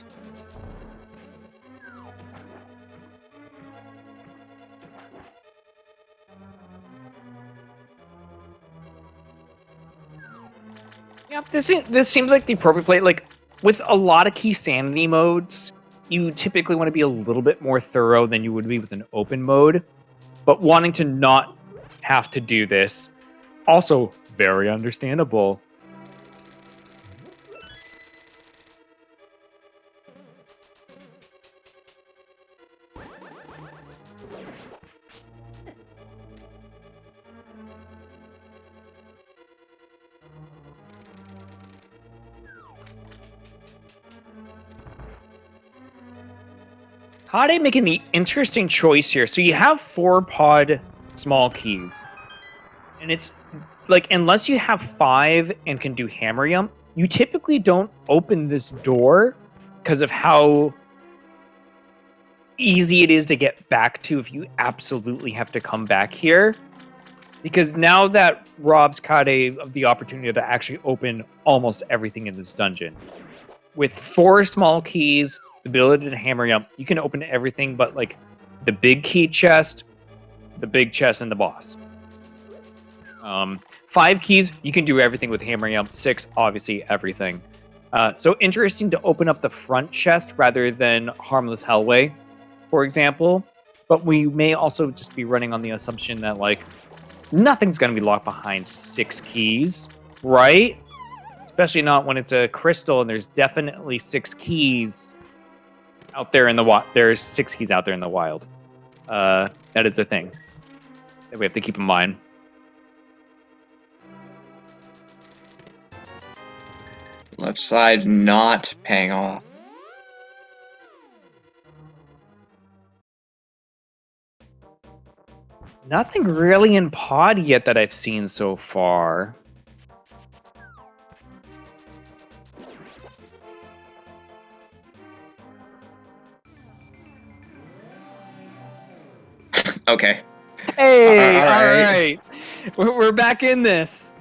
Yeah, this seems like the appropriate play. Like, with a lot of Keysanity modes, you typically want to be a little bit more thorough than you would be with an open mode. But wanting to not have to do this, also very understandable. Kade making the interesting choice here. So you have 4 pod small keys. And it's like, unless you have 5 and can do hammer jump, you typically don't open this door because of how easy it is to get back to if you absolutely have to come back here. Because now that robs Kade of the opportunity to actually open almost everything in this dungeon. With 4 small keys, the ability to hammer jump, you can open everything but like the big key chest, the big chest, and the boss. 5 keys, you can do everything with hammer jump. 6, obviously everything. So interesting to open up the front chest rather than Harmless Hellway, for example. But we may also just be running on the assumption that like nothing's going to be locked behind 6 keys, right? Especially not when it's a crystal and there's definitely 6 keys out there in the wild. There's 6 keys out there in the wild. That is a thing that we have to keep in mind. Left side not paying off. Nothing really in pod yet that I've seen so far. Okay. Hey, all right. right. We're back in this.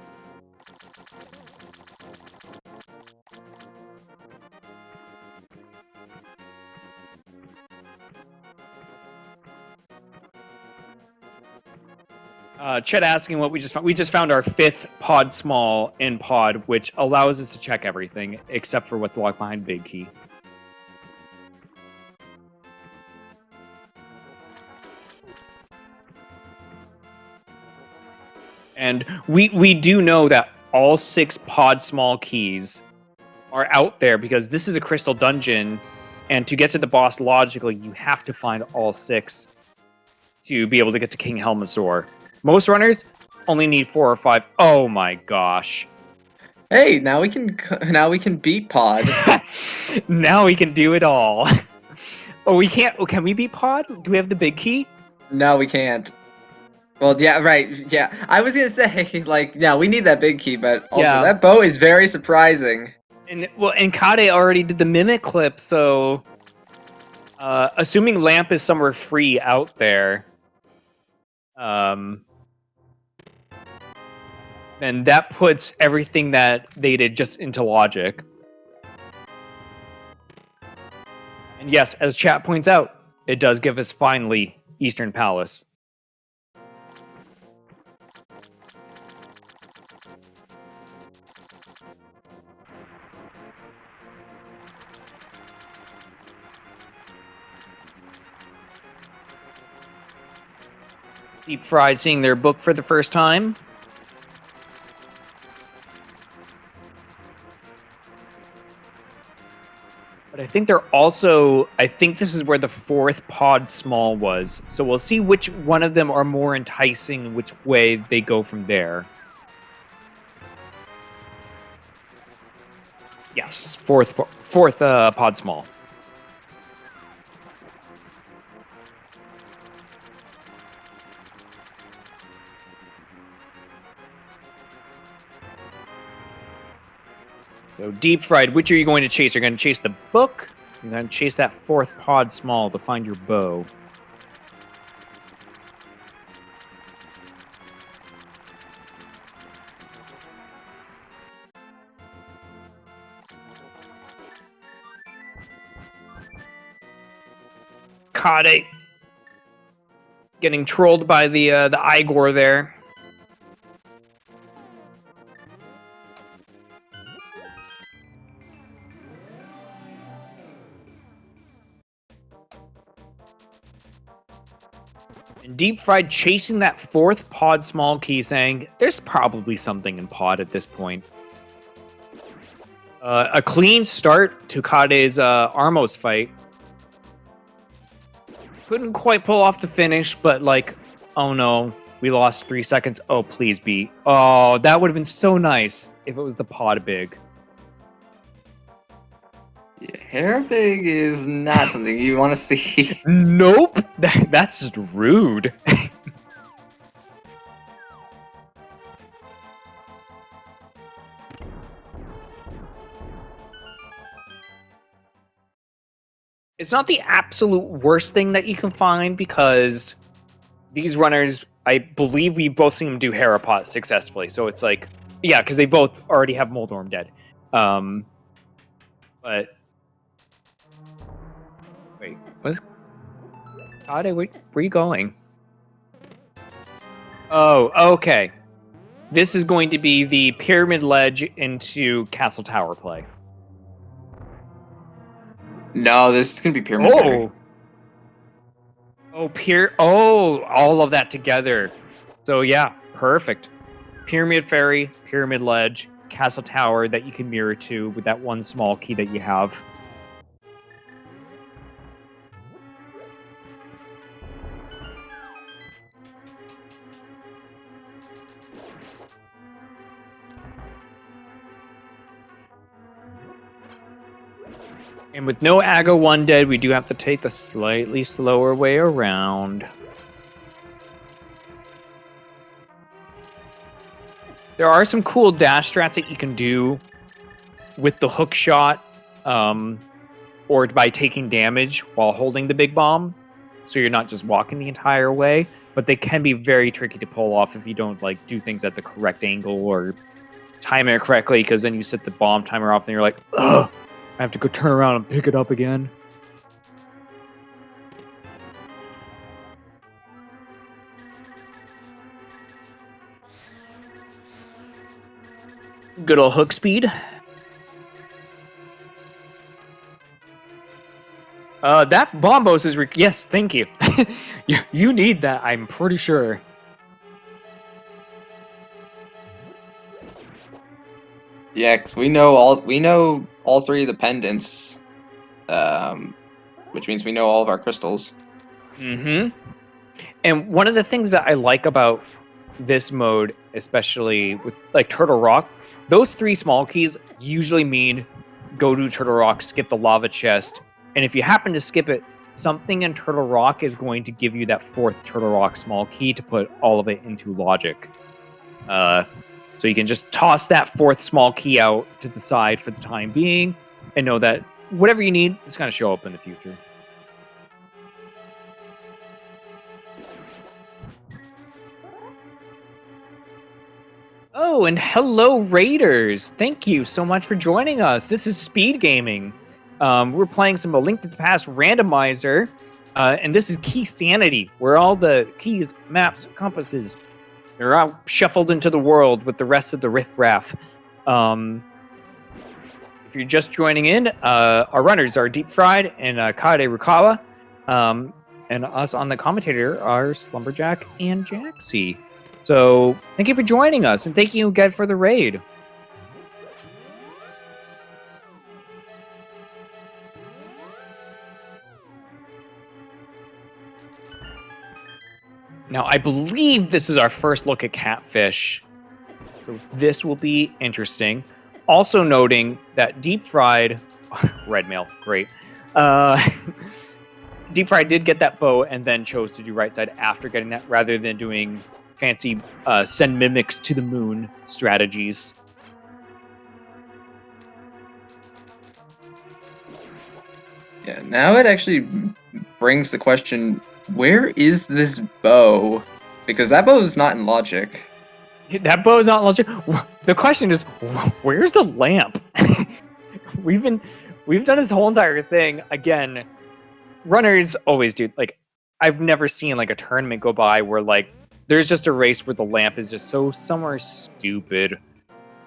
Chet asking what we just found. We just found our 5th pod small in pod, which allows us to check everything except for what's locked behind big key. And we do know that all 6 pod small keys are out there because this is a crystal dungeon, and to get to the boss logically, you have to find all 6 to be able to get to King Helmut's door. Most runners only need 4 or 5. Oh my gosh! Hey, now we can beat pod. Now we can do it all. Oh, we can't. Oh, can we beat pod? Do we have the big key? No, we can't. Well, yeah, right. Yeah, I was gonna say like, yeah, we need that big key, but also Yeah. that bow is very surprising. And Kade already did the mimic clip, so assuming Lamp is somewhere free out there, then that puts everything that they did just into logic. And yes, as chat points out, it does give us finally Eastern Palace. Deep Fried seeing their book for the first time. But I think they're also... I think this is where the 4th pod small was. So we'll see which one of them are more enticing, which way they go from there. Yes, 4th pod small. So, Deep Fried, which are you going to chase? Are you going to chase the book You gotta chase that fourth pod small to find your bow. Kade getting trolled by the Igor there. And Deep Fried chasing that fourth pod small key, saying there's probably something in pod at this point. A clean start to Kade's Armos fight. Couldn't quite pull off the finish, but like, oh no, we lost 3 seconds. Oh, please be. Oh, that would have been so nice if it was the pod big. Yeah, hair big is not something you want to see. Nope, that's just rude. It's not the absolute worst thing that you can find because these runners, I believe we both seen them do Harapot successfully. So it's like, yeah, because they both already have Moldorm dead. But wait, what's Kade? Where are you going? Oh, okay. This is going to be the Pyramid Ledge into Castle Tower play. No, this is gonna be Pyramid Fairy. All of that together. So yeah, perfect. Pyramid Fairy, Pyramid Ledge, Castle Tower that you can mirror to with that one small key that you have. And with no Ago 1 dead, we do have to take the slightly slower way around. There are some cool dash strats that you can do with the hook shot, or by taking damage while holding the big bomb, so you're not just walking the entire way. But they can be very tricky to pull off if you don't like do things at the correct angle or time it correctly, because then you set the bomb timer off and you're like, ugh, I have to go turn around and pick it up again. Good old hook speed. That Bombos is... yes, thank you. You need that, I'm pretty sure. Yeah, because we know all three of the pendants, which means we know all of our crystals. Mm-hmm. And one of the things that I like about this mode, especially with like Turtle Rock, those 3 small keys usually mean go to Turtle Rock, skip the lava chest, and if you happen to skip it, something in Turtle Rock is going to give you that 4th Turtle Rock small key to put all of it into logic. So you can just toss that 4th small key out to the side for the time being, and know that whatever you need is going to show up in the future. Oh, and hello, Raiders! Thank you so much for joining us. This is Speed Gaming. We're playing some A Link to the Past Randomizer, and this is Keysanity, where all the keys, maps, compasses, they're all shuffled into the world with the rest of the riffraff. If you're just joining in, our runners are Deep Fried and Kade Rukawa, and us on the commentator are Slumberjack and Jaxie. So, thank you for joining us, and thank you again for the raid. Now, I believe this is our first look at Catfish, so this will be interesting. Also noting that Deep Fried... red mail, great. Deep Fried did get that bow and then chose to do right side after getting that, rather than doing fancy send mimics to the moon strategies. Yeah, now it actually brings the question, where is this bow? Because that bow is not in logic. That bow is not logic. The question is, where's the lamp? we've done this whole entire thing again. Runners always do, like, I've never seen like a tournament go by where like there's just a race where the lamp is just so somewhere stupid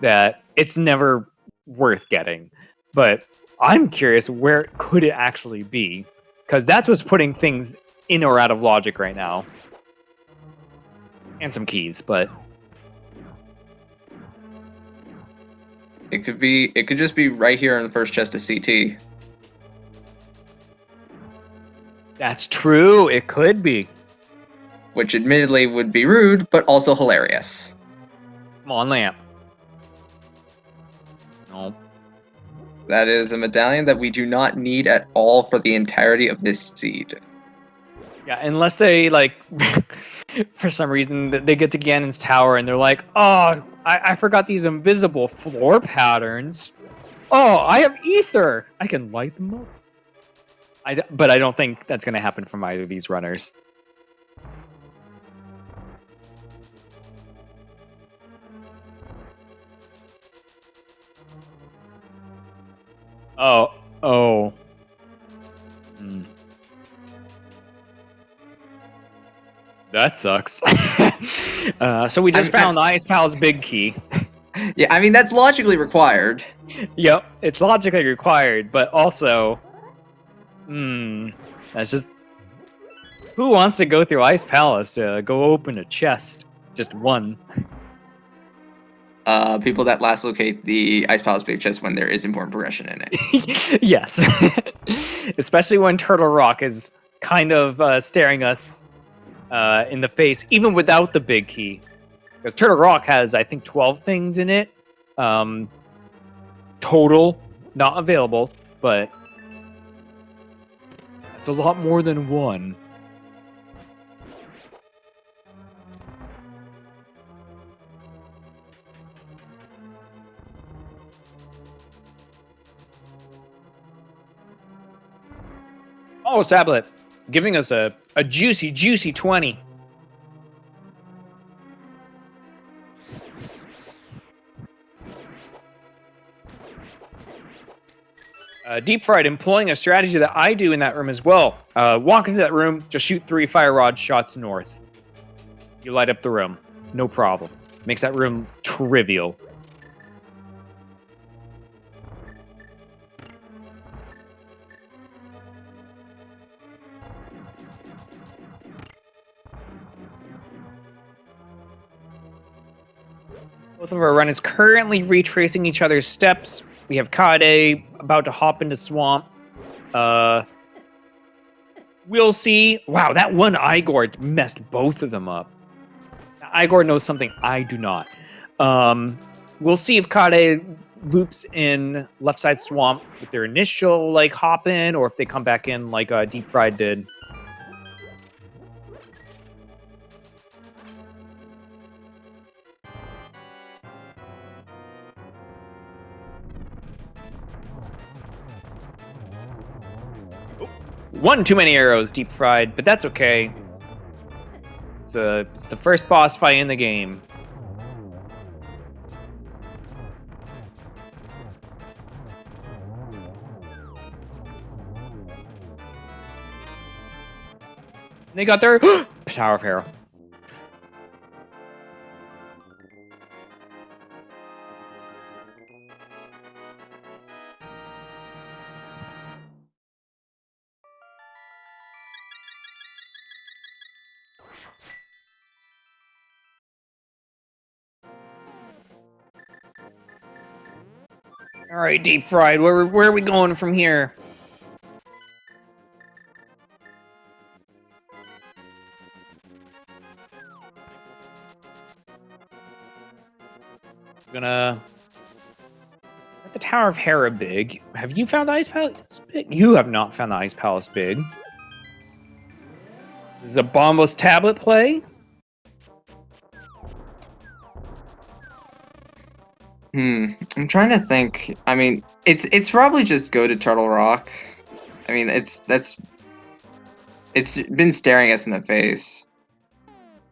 that it's never worth getting. But I'm curious, where could it actually be? Because that's what's putting things in or out of logic right now. And some keys, but it could just be right here in the first chest of CT. that's true. It could be. Which admittedly would be rude, but also hilarious. Come on, lamp. No. That is a medallion that we do not need at all for the entirety of this seed. Yeah, unless they, like, for some reason, they get to Ganon's tower and they're like, oh, I forgot these invisible floor patterns. Oh, I have ether. I can light them up. But I don't think that's going to happen from either of these runners. Oh. That sucks. So we just found Ice Pal's big key. Yeah, I mean, that's logically required. Yep, it's logically required, but also... that's just... Who wants to go through Ice Palace to go open a chest? Just one. People that last locate the Ice Palace big chest when there is important progression in it. Yes. Especially when Turtle Rock is kind of staring us in the face, even without the big key. Because Turtle Rock has, I think, 12 things in it. Total, not available, but it's a lot more than one. Oh, Sablet, giving us a juicy 20. Deep Fried employing a strategy that I do in that room as well. Walk into that room, just shoot 3 fire rod shots north. You light up the room. No problem. Makes that room trivial. Both of our runners currently retracing each other's steps. We have Kade about to hop into swamp. We'll see. Wow, that one Igor messed both of them up. Igor knows something I do not. We'll see if Kade loops in left side swamp with their initial like hop in, or if they come back in like Deep Fried did. One too many arrows, Deep Fried, but that's okay. It's the first boss fight in the game. They got their Tower of Hero. All right, Deep Fried, where are we going from here? Gonna at the Tower of Hera big. Have you found the Ice Palace big? You have not found the Ice Palace big. This is a Bombos tablet play. I'm trying to think. I mean, it's probably just go to Turtle Rock. I mean, it's been staring us in the face.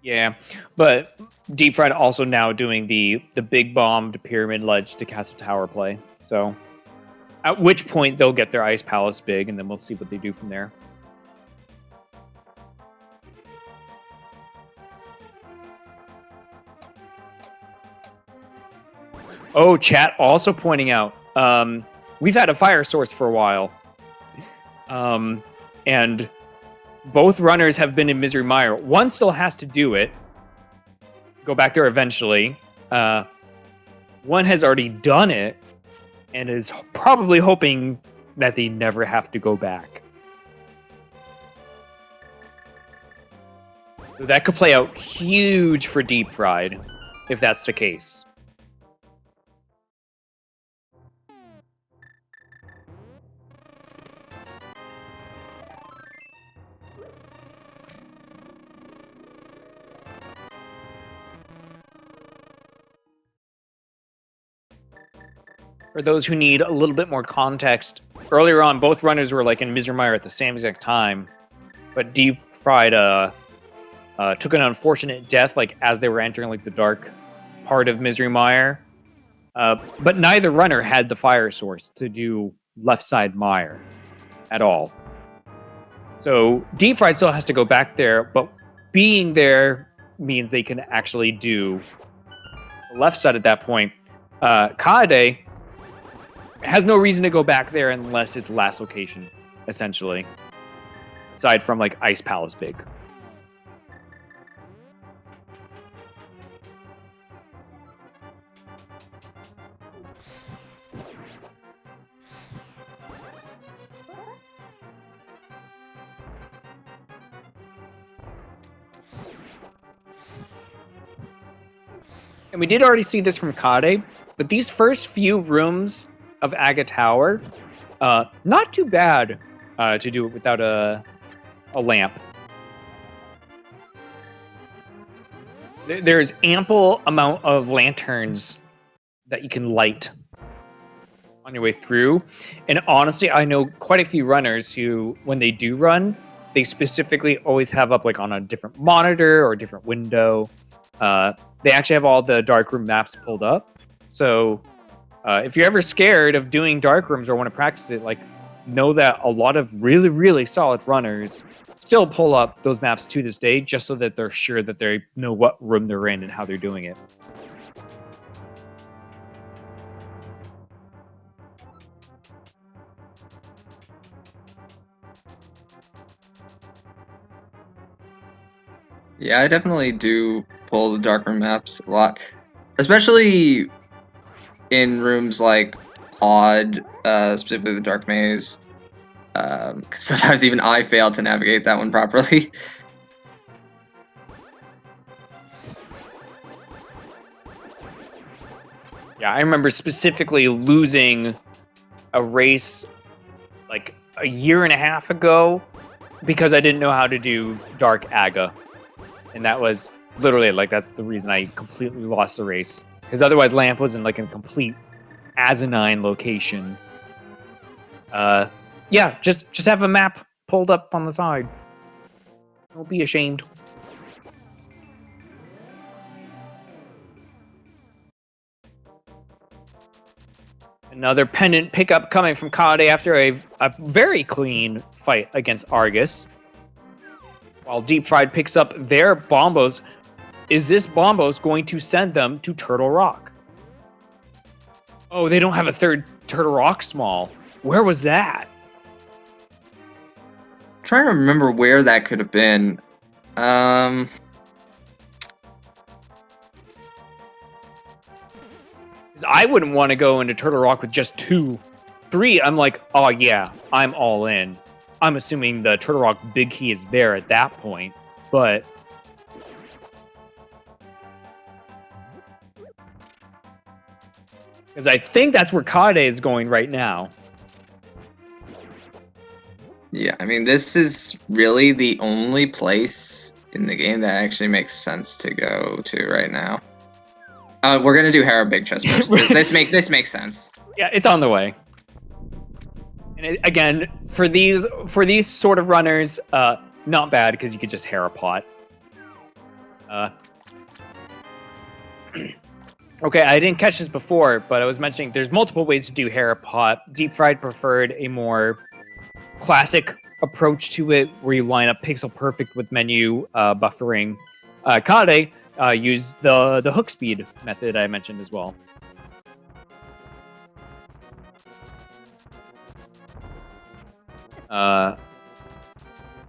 Yeah, but Deep Fried also now doing the big bomb to pyramid ledge to castle tower play. So, at which point they'll get their Ice Palace big, and then we'll see what they do from there. Oh, chat also pointing out, we've had a fire source for a while. And both runners have been in Misery Mire. One still has to do it. Go back there eventually. One has already done it and is probably hoping that they never have to go back. So that could play out huge for Deep Fried, if that's the case. For those who need a little bit more context, earlier on, both runners were like in Misery Mire at the same exact time, but Deep Fried took an unfortunate death like as they were entering like the dark part of Misery Mire. But neither runner had the fire source to do left side mire at all. So Deep Fried still has to go back there, but being there means they can actually do the left side at that point. Kade has no reason to go back there unless it's last location, essentially. Aside from like Ice Palace big. And we did already see this from Kade, but these first few rooms of Aga Tower, not too bad to do it without a lamp. There's ample amount of lanterns that you can light on your way through. And honestly, I know quite a few runners who, when they do run, they specifically always have up like on a different monitor or a different window. They actually have all the darkroom maps pulled up. So if you're ever scared of doing darkrooms or want to practice it, like know that a lot of really, really solid runners still pull up those maps to this day just so that they're sure that they know what room they're in and how they're doing it. Yeah, I definitely do pull the darkroom maps a lot, especially in rooms like Pod, specifically the Dark Maze. Sometimes even I fail to navigate that one properly. Yeah, I remember specifically losing a race like a year and a half ago because I didn't know how to do Dark Aga. And that was literally like that's the reason I completely lost the race. Because otherwise Lamp was in like a complete asinine location. Yeah, just have a map pulled up on the side. Don't be ashamed. Another pendant pickup coming from Kade after a very clean fight against Argus. While Deep Fried picks up their bombos. Is this bombos going to send them to Turtle Rock? Oh, they don't have a third Turtle Rock small. Where was that? I'm trying to remember where that could have been. I wouldn't want to go into Turtle Rock with just 2. 3, I'm like, oh yeah, I'm all in. I'm assuming the Turtle Rock big key is there at that point, but because I think that's where Kade is going right now. Yeah, I mean, this is really the only place in the game that actually makes sense to go to right now. We're gonna do Hera Big Chest first. This makes sense. Yeah, it's on the way. And again, for these sort of runners, not bad because you could just hair a pot. Okay, I didn't catch this before, but I was mentioning there's multiple ways to do hair a pot. Deep Fried preferred a more classic approach to it, where you line up pixel perfect with menu buffering. Kade used the hook speed method I mentioned as well.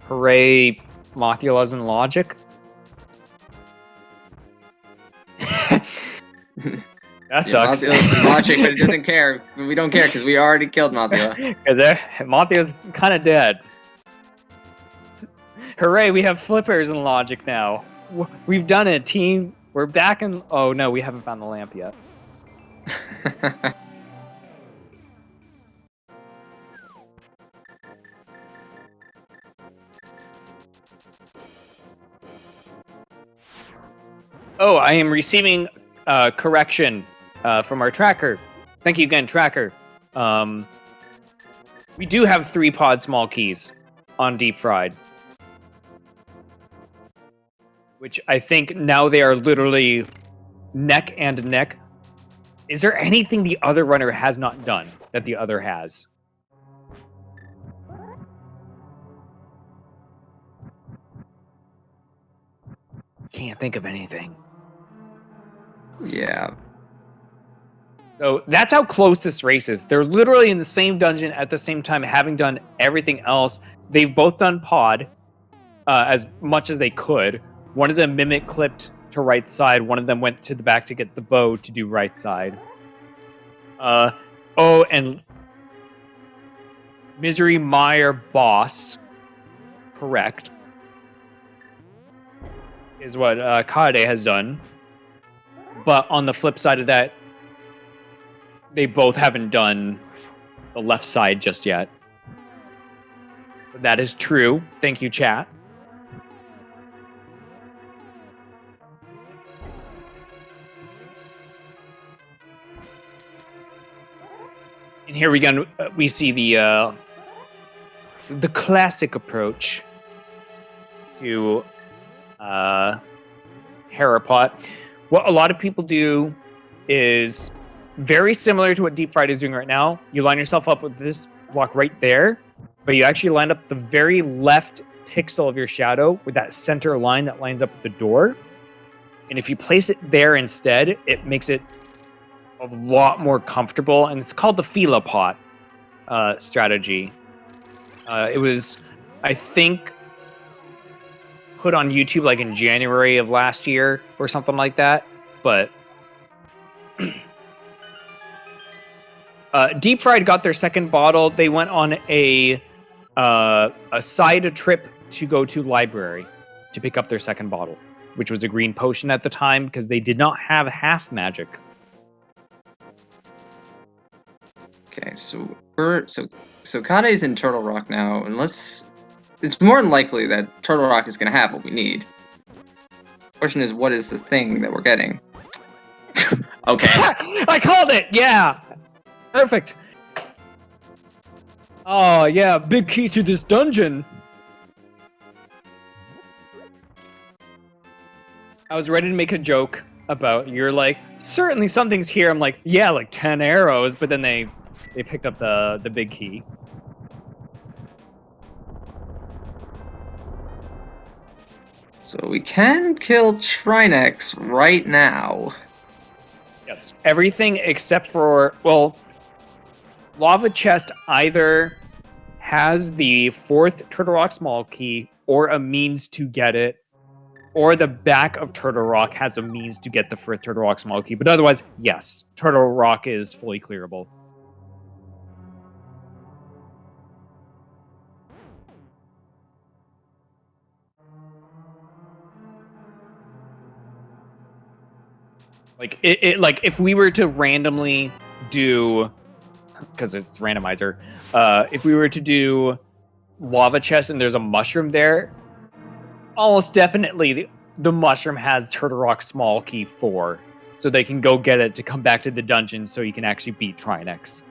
Hooray, Mothula's in logic. That sucks. Mothula's in logic, but it doesn't care. We don't care because we already killed Mothula. Because Mothula's kind of dead. Hooray, we have flippers in logic now. We've done it, team. We're back in... Oh, no, we haven't found the lamp yet. Oh, I am receiving correction from our tracker. Thank you again, tracker. We do have 3 pod small keys on Deep Fried. Which I think now they are literally neck and neck. Is there anything the other runner has not done that the other has? Can't think of anything. Yeah. So that's how close this race is. They're literally in the same dungeon at the same time, having done everything else. They've both done pod as much as they could. One of them mimic clipped to right side. One of them went to the back to get the bow to do right side. Oh, and Misery Meyer boss, correct, is what Kade has done. But on the flip side of that, they both haven't done the left side just yet. That is true. Thank you, chat. And here we see the classic approach to Harapot. What a lot of people do is very similar to what Deep Fried is doing right now. You line yourself up with this block right there, but you actually line up the very left pixel of your shadow with that center line that lines up with the door. And if you place it there instead, it makes it a lot more comfortable, and it's called the Fila Pot strategy. It was, I think, put on YouTube like in January of last year or something like that. But Deep Fried got their second bottle. They went on a side trip to go to library to pick up their second bottle, which was a green potion at the time because they did not have half magic. Okay, so Kade's in Turtle Rock now, and it's more than likely that Turtle Rock is going to have what we need. Question is, what is the thing that we're getting? Okay. I called it! Yeah! Perfect! Oh, yeah, big key to this dungeon! I was ready to make a joke about, you're like, certainly something's here. I'm like, yeah, like 10 arrows, but then they picked up the big key. So we can kill Trinex right now. Yes. Everything except for, well, Lava Chest either has the 4th Turtle Rock small key or a means to get it, or the back of Turtle Rock has a means to get the 4th Turtle Rock small key. But otherwise, yes, Turtle Rock is fully clearable. Like like if we were to randomly do, because it's randomizer, if we were to do lava chest and there's a mushroom there, almost definitely the mushroom has Turtle Rock small key 4, so they can go get it to come back to the dungeon so you can actually beat Trinex.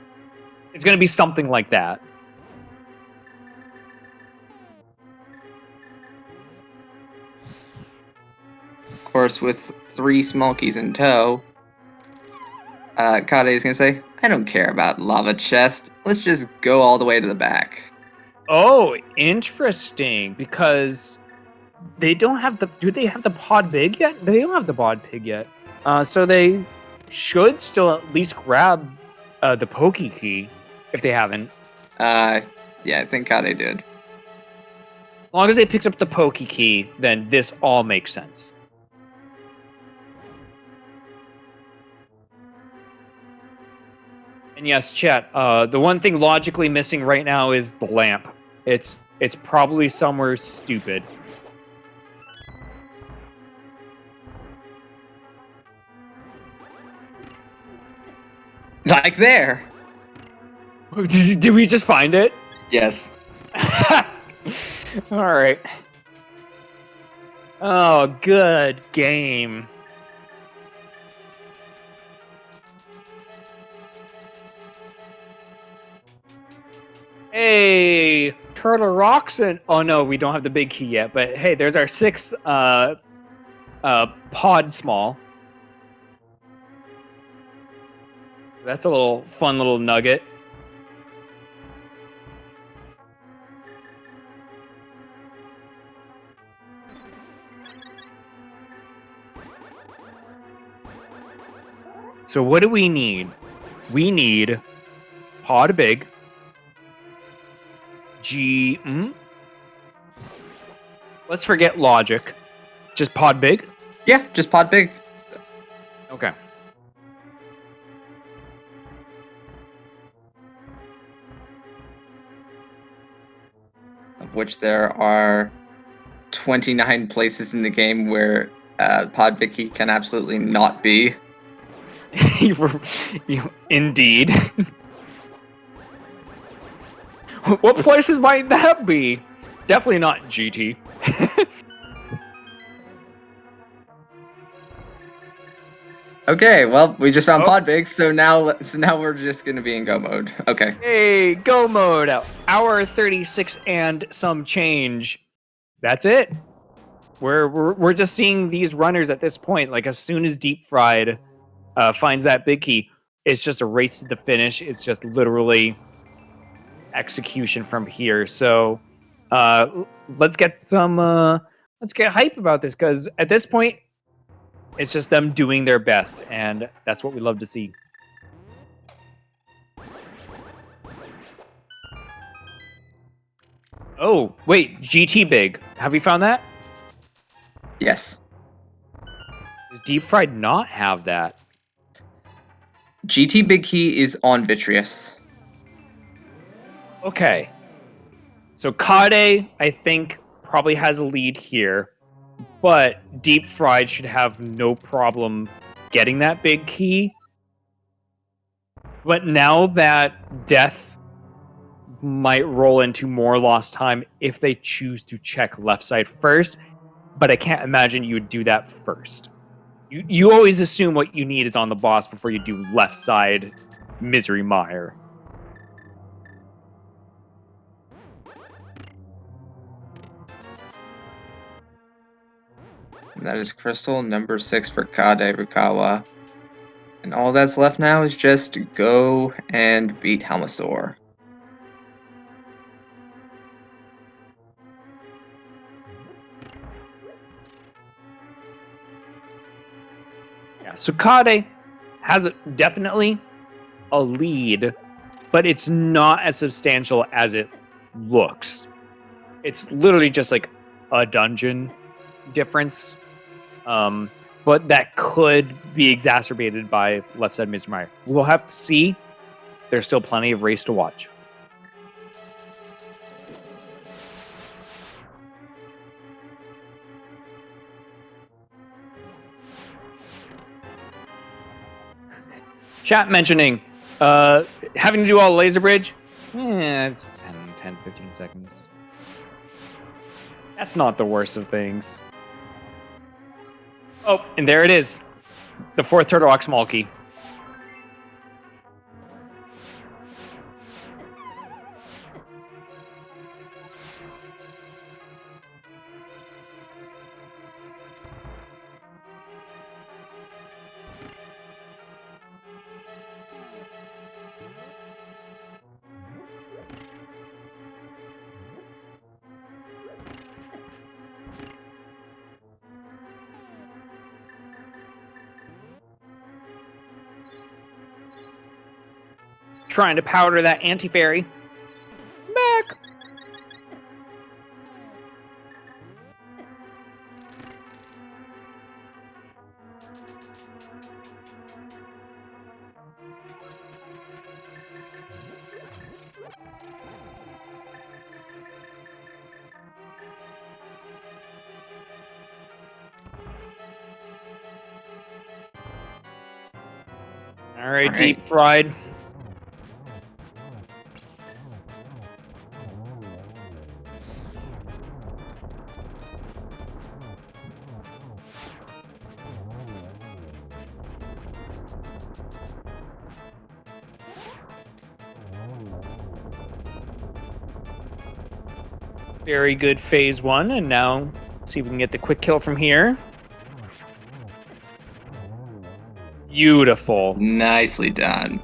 It's going to be something like that. course, with 3 small keys in tow, Kade is going to say, I don't care about lava chest. Let's just go all the way to the back. Oh, interesting. Because they don't have the... Do they have the pod big yet? They don't have the pod pig yet. So they should still at least grab the pokey key if they haven't. Yeah, I think Kade did. As long as they picked up the pokey key, then this all makes sense. And yes, chat, the one thing logically missing right now is the lamp. It's probably somewhere stupid. Like there! Did we just find it? Yes. Alright. Oh, good game. Hey, Turtle Rocks and... Oh no, we don't have the big key yet, but hey, there's our 6 pod small. That's a little fun little nugget. So what do we need? We need pod big. Let's forget logic. Just pod big? Yeah, just pod big. Okay. Of which there are 29 places in the game where pod big key can absolutely not be. Indeed. What places might that be? Definitely not GT. Okay, well, we just found pod big, so now we're just gonna be in go mode. Okay. Hey, go mode. Hour 36 and some change. That's it. We're just seeing these runners at this point. Like as soon as Deep Fried finds that big key, it's just a race to the finish. It's just literally execution from here. So let's get hype about this, because at this point it's just them doing their best, and that's what we love to see. Oh wait, GT big, have you found that? Yes. Does Deep Fried not have that? GT big key is on Vitreous. Okay. So Kade, I think, probably has a lead here, but Deep Fried should have no problem getting that big key. But now that Death might roll into more lost time if they choose to check left side first, but I can't imagine you would do that first. You always assume what you need is on the boss before you do left side Misery Mire. And that is crystal number 6 for Kade Rukawa. And all that's left now is just go and beat Helmasaur. Yeah, so Kade has definitely a lead, but it's not as substantial as it looks. It's literally just like a dungeon difference. But that could be exacerbated by left side Mr. Meyer. We'll have to see. There's still plenty of race to watch. Chat mentioning having to do all laser bridge. It's 10, 15 seconds. That's not the worst of things. Oh, and there it is. The 4th Turtle Rock small key. trying to powder that anti-fairy. Back. All right, deep fried. Very good phase one, and now see if we can get the quick kill from here. Beautiful. Nicely done.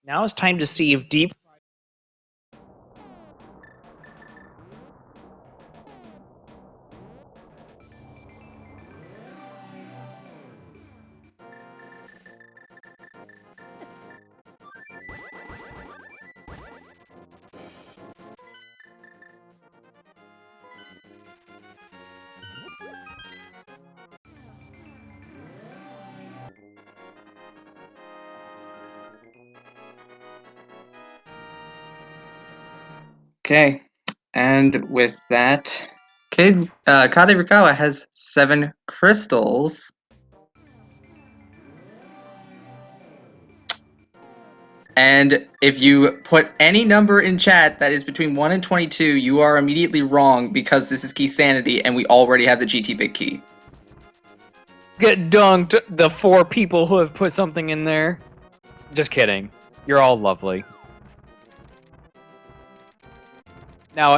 Now it's time to see if deep. Okay, and with that, Kade Rikawa has 7 crystals. And if you put any number in chat that is between 1 and 22, you are immediately wrong because this is Keysanity and we already have the GT big key. Get dunked, the 4 people who have put something in there. Just kidding. You're all lovely. Now,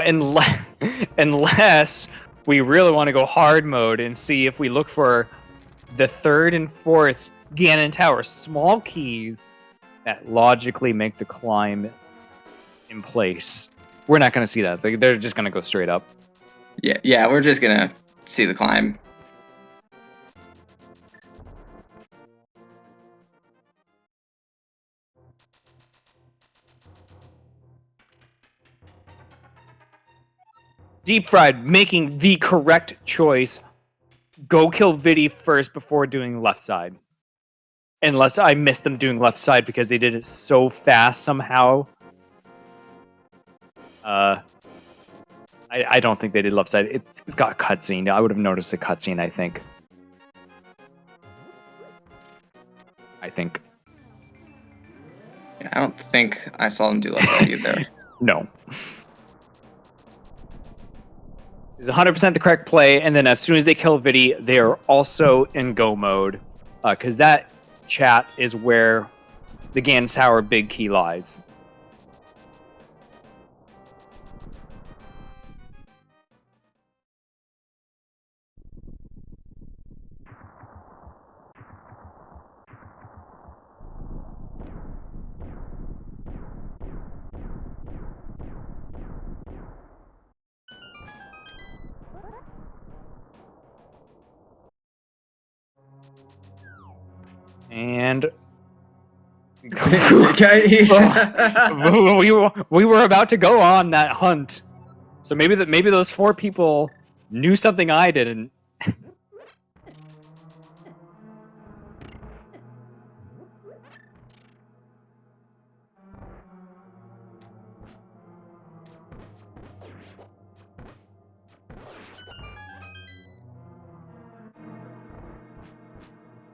unless we really want to go hard mode and see if we look for the 3rd and 4th Ganon Tower small keys that logically make the climb in place. We're not going to see that. They're just going to go straight up. Yeah, we're just going to see the climb. Deep Fried making the correct choice. Go kill Vidi first before doing left side. Unless I missed them doing left side because they did it so fast somehow. I don't think they did left side. It's got a cutscene. I would have noticed a cutscene, I think. Yeah, I don't think I saw them do left side either. No. It's 100% the correct play, and then as soon as they kill Vidi, they are also in go mode. Because that chat is where the Ganon Tower big key lies. And we were about to go on that hunt, so maybe those 4 people knew something I didn't.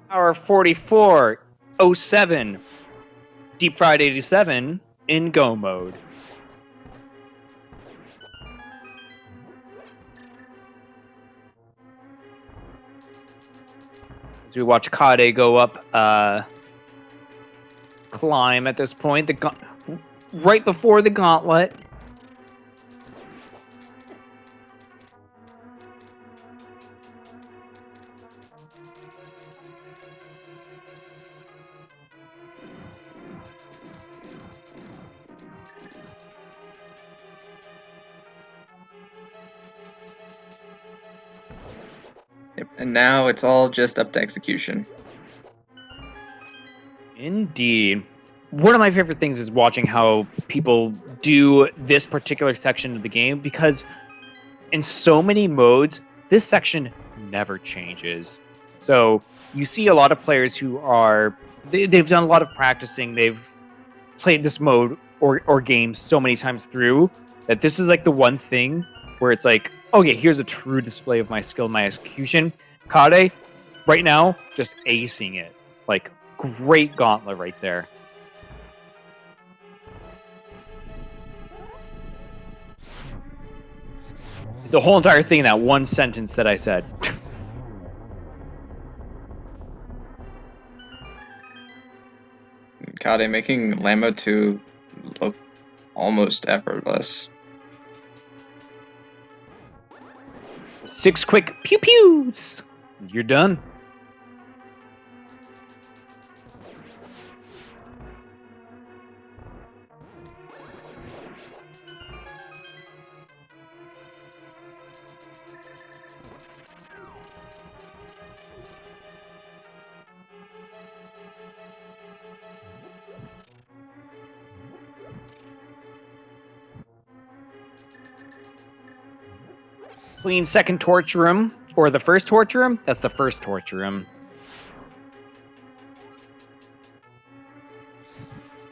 Hour 44:07, Deep Fried 87 in go mode. As we watch Kade go up, climb at this point, right before the gauntlet. And now it's all just up to execution. Indeed. One of my favorite things is watching how people do this particular section of the game, because in so many modes, this section never changes. So you see a lot of players who they've done a lot of practicing, they've played this mode or game so many times through that this is like the one thing where it's like, oh yeah, here's a true display of my skill, my execution. Kade, right now, just acing it. Like, great gauntlet right there. The whole entire thing in that one sentence that I said. Kade making Lambo 2 look almost effortless. 6 quick pew pews. You're done. Clean second torch room, or the first torch room. That's the first torch room.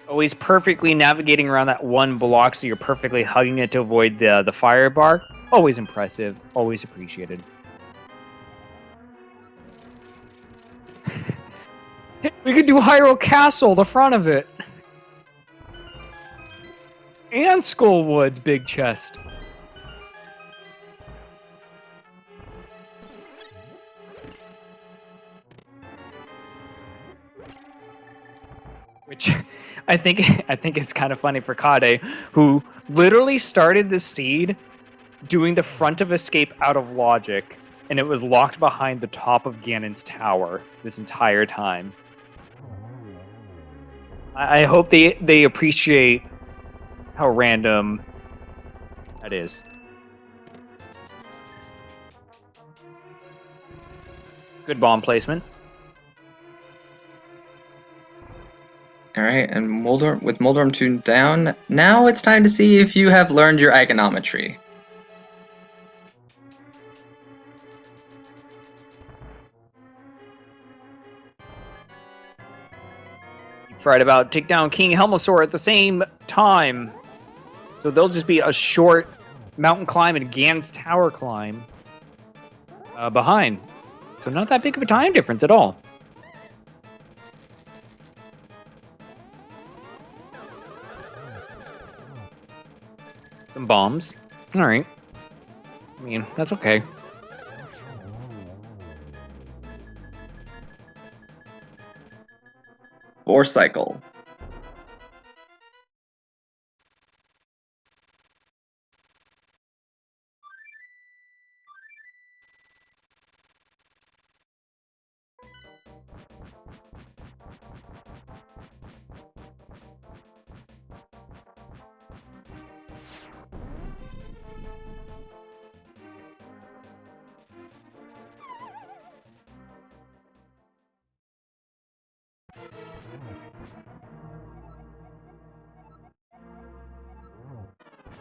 Always perfectly navigating around that one block, so you're perfectly hugging it to avoid the fire bar. Always impressive. Always appreciated. We could do Hyrule Castle, the front of it. And Skullwood's big chest. Which I think is kind of funny for Kade, who literally started the seed doing the front of escape out of logic, and it was locked behind the top of Ganon's tower this entire time. I hope they appreciate how random that is. Good bomb placement. All right, and with Moldorm 2 down, now it's time to see if you have learned your iconometry. Right about take down King Helmasaur at the same time. So they'll just be a short mountain climb and Gan's tower climb behind. So not that big of a time difference at all. Some bombs. All right. I mean, that's okay. Or cycle.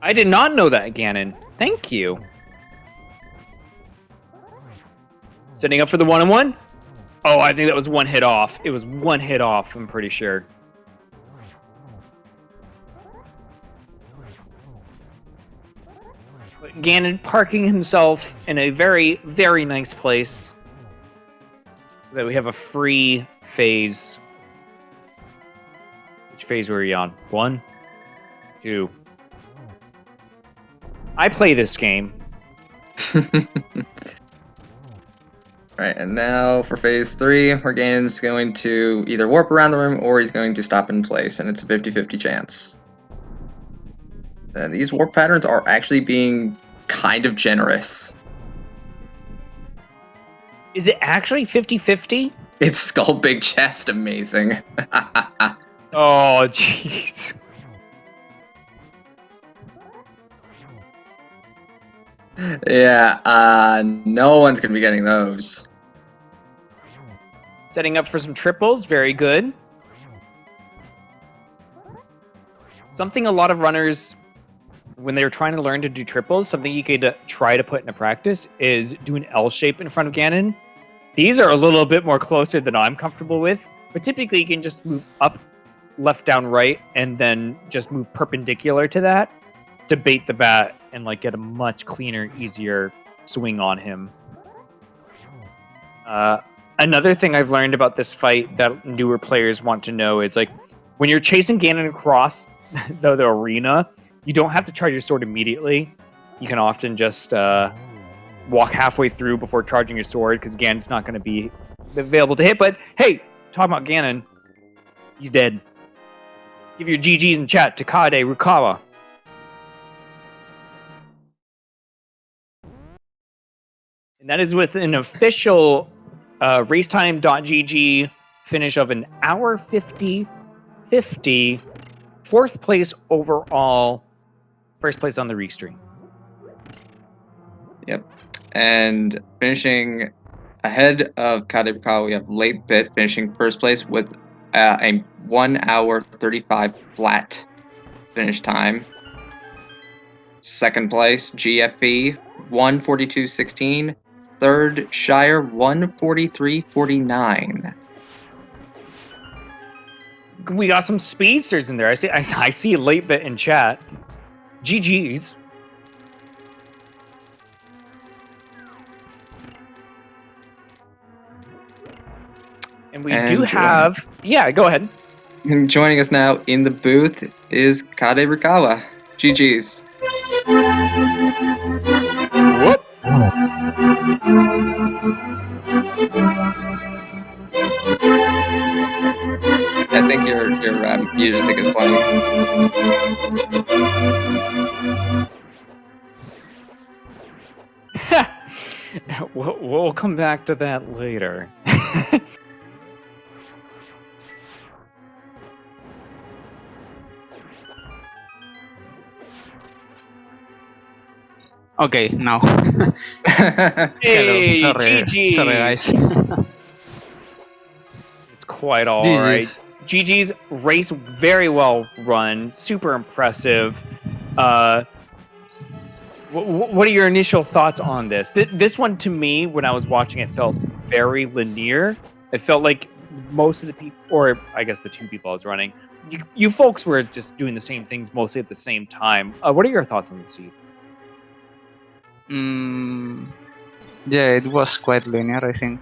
I did not know that, Ganon. Thank you. Setting up for the 1-on-1? Oh, I think that was one hit off. It was one hit off, I'm pretty sure. But Ganon parking himself in a very, very nice place. So that we have a free phase. Which phase were you on? 1? 2. I play this game. Right, and now for phase 3, where Ganon's going to either warp around the room or he's going to stop in place, and it's a 50-50 chance. These warp patterns are actually being kind of generous. Is it actually 50-50? It's Skull Big Chest, amazing. Oh, jeez. Yeah, no one's gonna be getting those. Setting up for some triples, very good. Something a lot of runners, when they're trying to learn to do triples, something you could try to put into practice is do an L shape in front of Ganon. These are a little bit more closer than I'm comfortable with, but typically you can just move up, left, down, right, and then just move perpendicular to that to bait the bat and like get a much cleaner, easier swing on him. Another thing I've learned about this fight that newer players want to know is like when you're chasing Ganon across the arena, you don't have to charge your sword immediately. You can often just walk halfway through before charging your sword because Ganon's not going to be available to hit. But hey, talking about Ganon, he's dead. Give your GGs in chat to Kade Rukawa. And that is with an official racetime.gg finish of an hour 50:50, fourth place overall, first place on the restream. Yep. And finishing ahead of Kade Rukawa, we have Late Bit finishing first place with a 1 hour 35 flat finish time. Second place, GFE 1:42.16. Third, Shire 1:43.49. We got some speedsters in there. I see a Late Bit in chat. GG's. And we do have... Yeah, go ahead. And joining us now in the booth is Kade Rukawa. GG's. Whoop. I think your music is playing. We'll come back to that later. Okay, now. Hey, Hello. Sorry, GG's. sorry guys. It's quite all GG's. right. GG's race very well run, super impressive. What are your initial thoughts on this? This one, to me, when I was watching it, felt very linear. It felt like most of the people, or I guess the two people I was running, you folks were just doing the same things mostly at the same time. What are your thoughts on this, Steve? Yeah, it was quite linear, I think.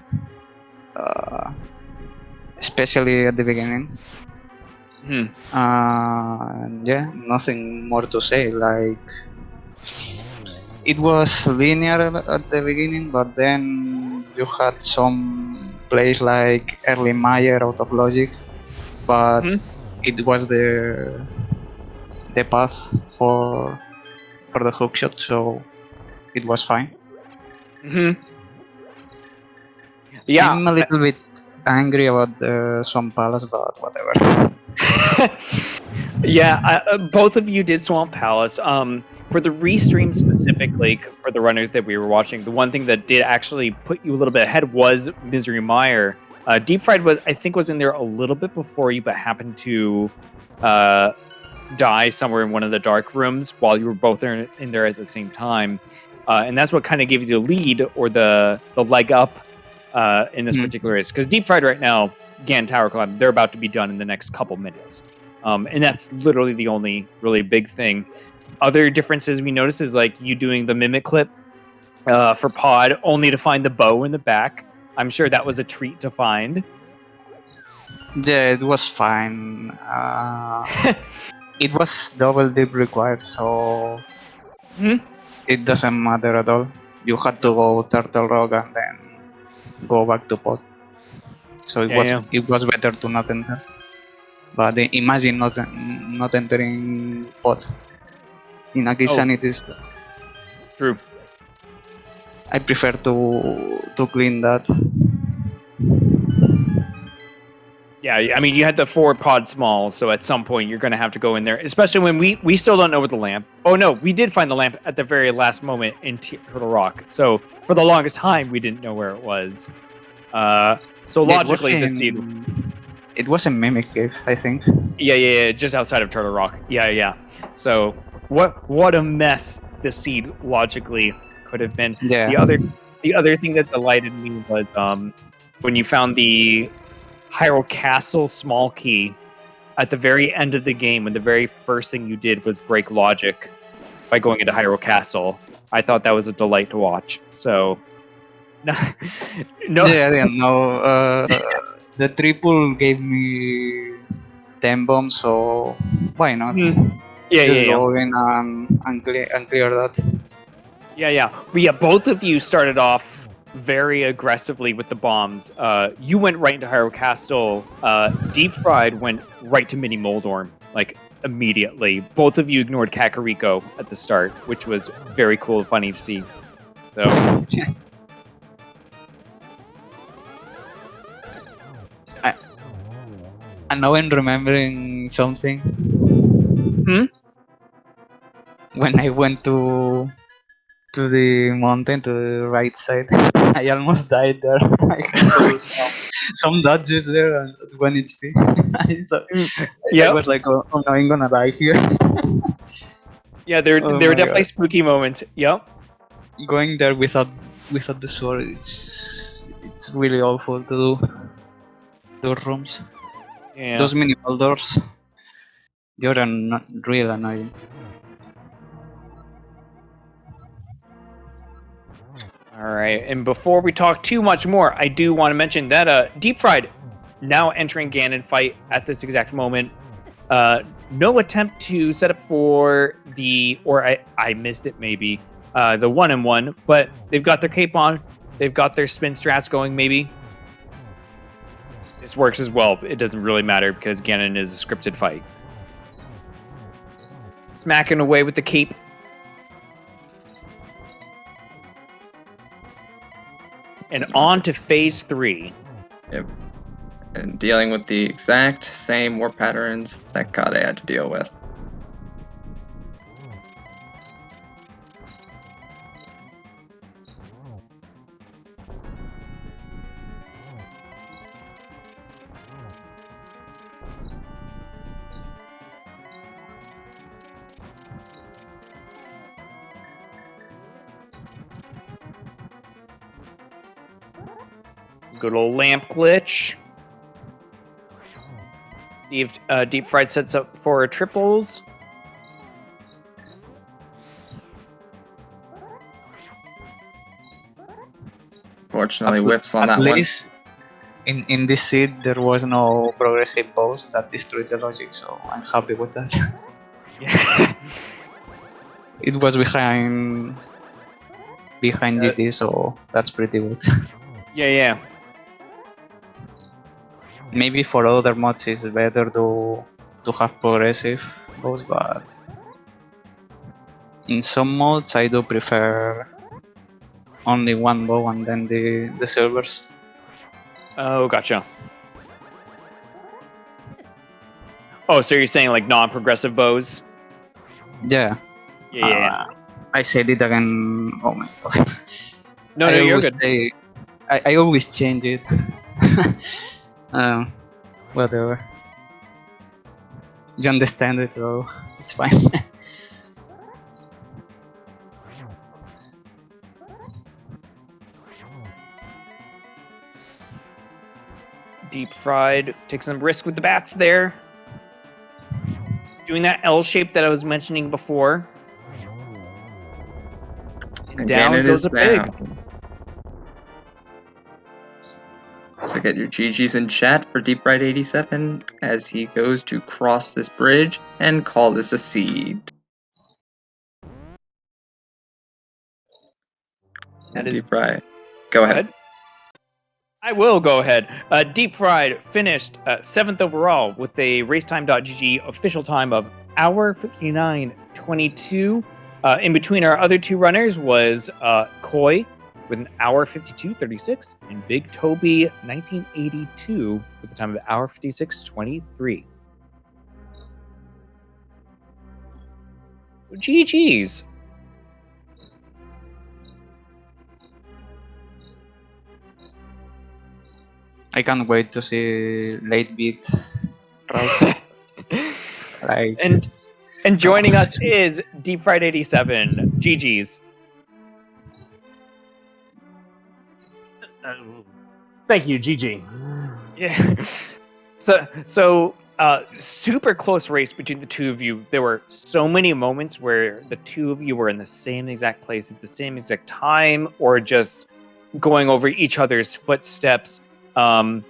Especially at the beginning. Yeah, nothing more to say. Like, it was linear at the beginning, but then you had some plays like early Meyer out of logic, but it was the path for the hookshot, so it was fine. Yeah, I'm a little bit angry about the Swamp Palace, but whatever. Yeah, both of you did Swamp Palace. For the restream specifically, for the runners that we were watching, the one thing that did actually put you a little bit ahead was Misery Mire. Deep Fried was in there a little bit before you, but happened to die somewhere in one of the dark rooms while you were both in there at the same time. And that's what kind of gave you the lead or the leg up in this particular race. Because Deep Fried right now, Gan Tower Climb, they're about to be done in the next couple minutes. And that's literally the only really big thing. Other differences we noticed is like you doing the mimic clip for Pod, only to find the bow in the back. I'm sure that was a treat to find. Yeah, it was fine. It was double dip required, so it doesn't matter at all. You had to go Turtle Rock and then go back to Pod. So it was better to not enter. But imagine not entering Pod in a Keysanity. True. I prefer to clean that. Yeah, I mean, you had the 4 pod small, so at some point you're going to have to go in there, especially when we still don't know what the lamp... Oh, no, we did find the lamp at the very last moment in Turtle Rock. So for the longest time, we didn't know where it was. So Yeah, logically, the seed. It was a mimic cave, I think. Yeah, just outside of Turtle Rock. Yeah. So what a mess the seed logically could have been. Yeah. The other thing that delighted me was when you found the Hyrule Castle small key at the very end of the game, when the very first thing you did was break logic by going into Hyrule Castle. I thought that was a delight to watch. So no. Yeah, I didn't know. The triple gave me 10 bombs, so why not? Just Yeah. go in and clear that. Yeah. But yeah, both of you started off very aggressively with the bombs. You went right into Hyrule Castle. Deep Fried went right to Mini Moldorm, like immediately. Both of you ignored Kakariko at the start, which was very cool and funny to see. So And now I'm remembering something. When I went to the mountain to the right side, I almost died there. I saw some dodges there and 1 HP. I thought, I Yep. was like, oh no, I'm gonna die here. Yeah, there Oh were my definitely God. spooky moments. Yep. Going there without the sword, it's really awful to do. Those rooms, Yeah. those minimal doors, they're not real annoying. All right, and before we talk too much more, I do want to mention that Deep Fried now entering Ganon fight at this exact moment. No attempt to set up for I missed it maybe, the 1-in-1, but they've got their cape on, they've got their spin strats going maybe. This works as well. It doesn't really matter because Ganon is a scripted fight. Smacking away with the cape. And on to phase 3. Yep. And dealing with the exact same warp patterns that Kade had to deal with. Good old lamp glitch. Deep Fried sets up for triples. Fortunately, whiffs on At that one. least in this seed there was no progressive boss that destroyed the logic, so I'm happy with that. Yeah. It was behind GT, so that's pretty good. Yeah. Maybe for other mods it's better to have progressive boss, but in some mods I do prefer only one bow and then the servers. Oh, gotcha. Oh, so you're saying like non-progressive bows? Yeah. Yeah. I said it again. Oh my god. No, I you're always good. say, I always change it. Whatever. You understand it, so it's fine. Deep Fried takes some risk with the bats there. Doing that L shape that I was mentioning before. And down Ganon goes is a pig. down. So get your GGs in chat for Deep Fried 87 as he goes to cross this bridge and call this a seed. That is Deep Fried. Go ahead. I will go ahead. Deep Fried finished 7th overall with a racetime.gg official time of hour 59:22. In between our other two runners was Koi with an hour 52:36 and Big Toby 1982 with a time of hour 56:23. GG's. I can't wait to see late beat. Right? Like, and joining us is Deep Fried 87. GG's. Thank you, GG. Yeah. So super close race between the two of you. There were so many moments where the two of you were in the same exact place at the same exact time, or just going over each other's footsteps. The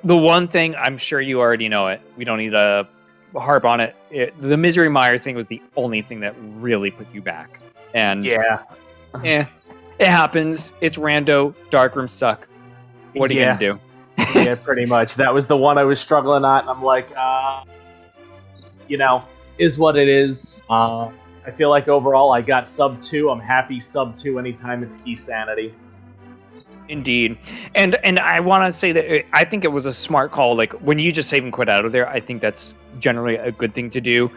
one thing, I'm sure you already know it. We don't need to harp on it. The Misery Mire thing was the only thing that really put you back. And Yeah. it happens. It's rando. Darkrooms suck. What are you gonna do? Yeah, pretty much. That was the one I was struggling at, and I'm like, is what it is. I feel like overall I got sub 2. I'm happy sub 2 anytime it's Keysanity. Indeed. And I want to say that I think it was a smart call. Like, when you just save and quit out of there, I think that's generally a good thing to do.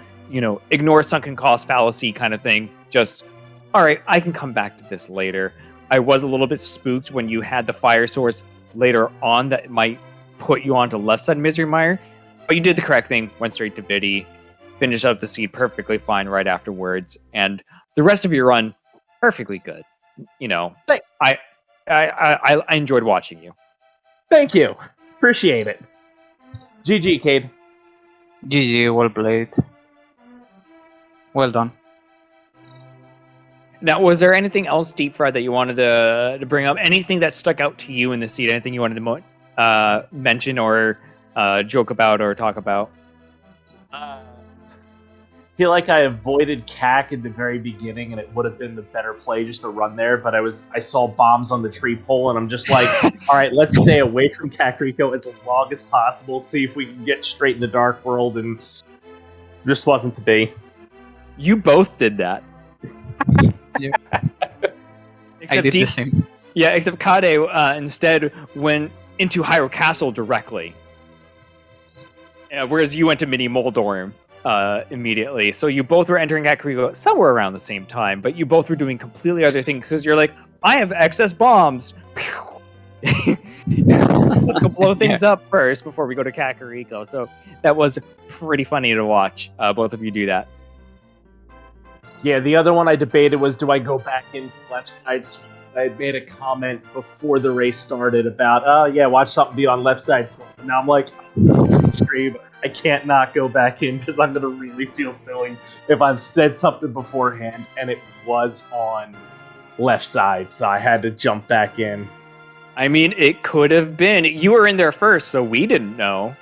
Ignore sunken cost fallacy kind of thing. Just, all right, I can come back to this later. I was a little bit spooked when you had the fire source later on that might put you onto left side Misery Mire, but you did the correct thing, went straight to Biddy, finished up the seed perfectly fine right afterwards, and the rest of your run, perfectly good. I enjoyed watching you. Thank you. Appreciate it. GG, Cade. GG, well played. Well done. Now, was there anything else, Deep Fried, that you wanted to bring up? Anything that stuck out to you in the seed? Anything you wanted to mention or joke about or talk about? I feel like I avoided CAC in the very beginning, and it would have been the better play just to run there. But I saw bombs on the tree pole, and I'm just like, all right, let's stay away from Kakariko as long as possible. See if we can get straight in the Dark World, and just wasn't to be. You both did that. Yeah. Except I did the same. Yeah, except Kade instead went into Hyrule Castle directly. Whereas you went to Mini Moldorm immediately. So you both were entering Kakariko somewhere around the same time, but you both were doing completely other things because you're like, I have excess bombs. Let's go blow things up first before we go to Kakariko. So that was pretty funny to watch both of you do that. Yeah, the other one I debated was, do I go back into left side swamp? I had made a comment before the race started about, watch something be on left side swamp. And now I'm like, stream, I can't not go back in because I'm going to really feel silly if I've said something beforehand and it was on left side, so I had to jump back in. I mean, it could have been. You were in there first, so we didn't know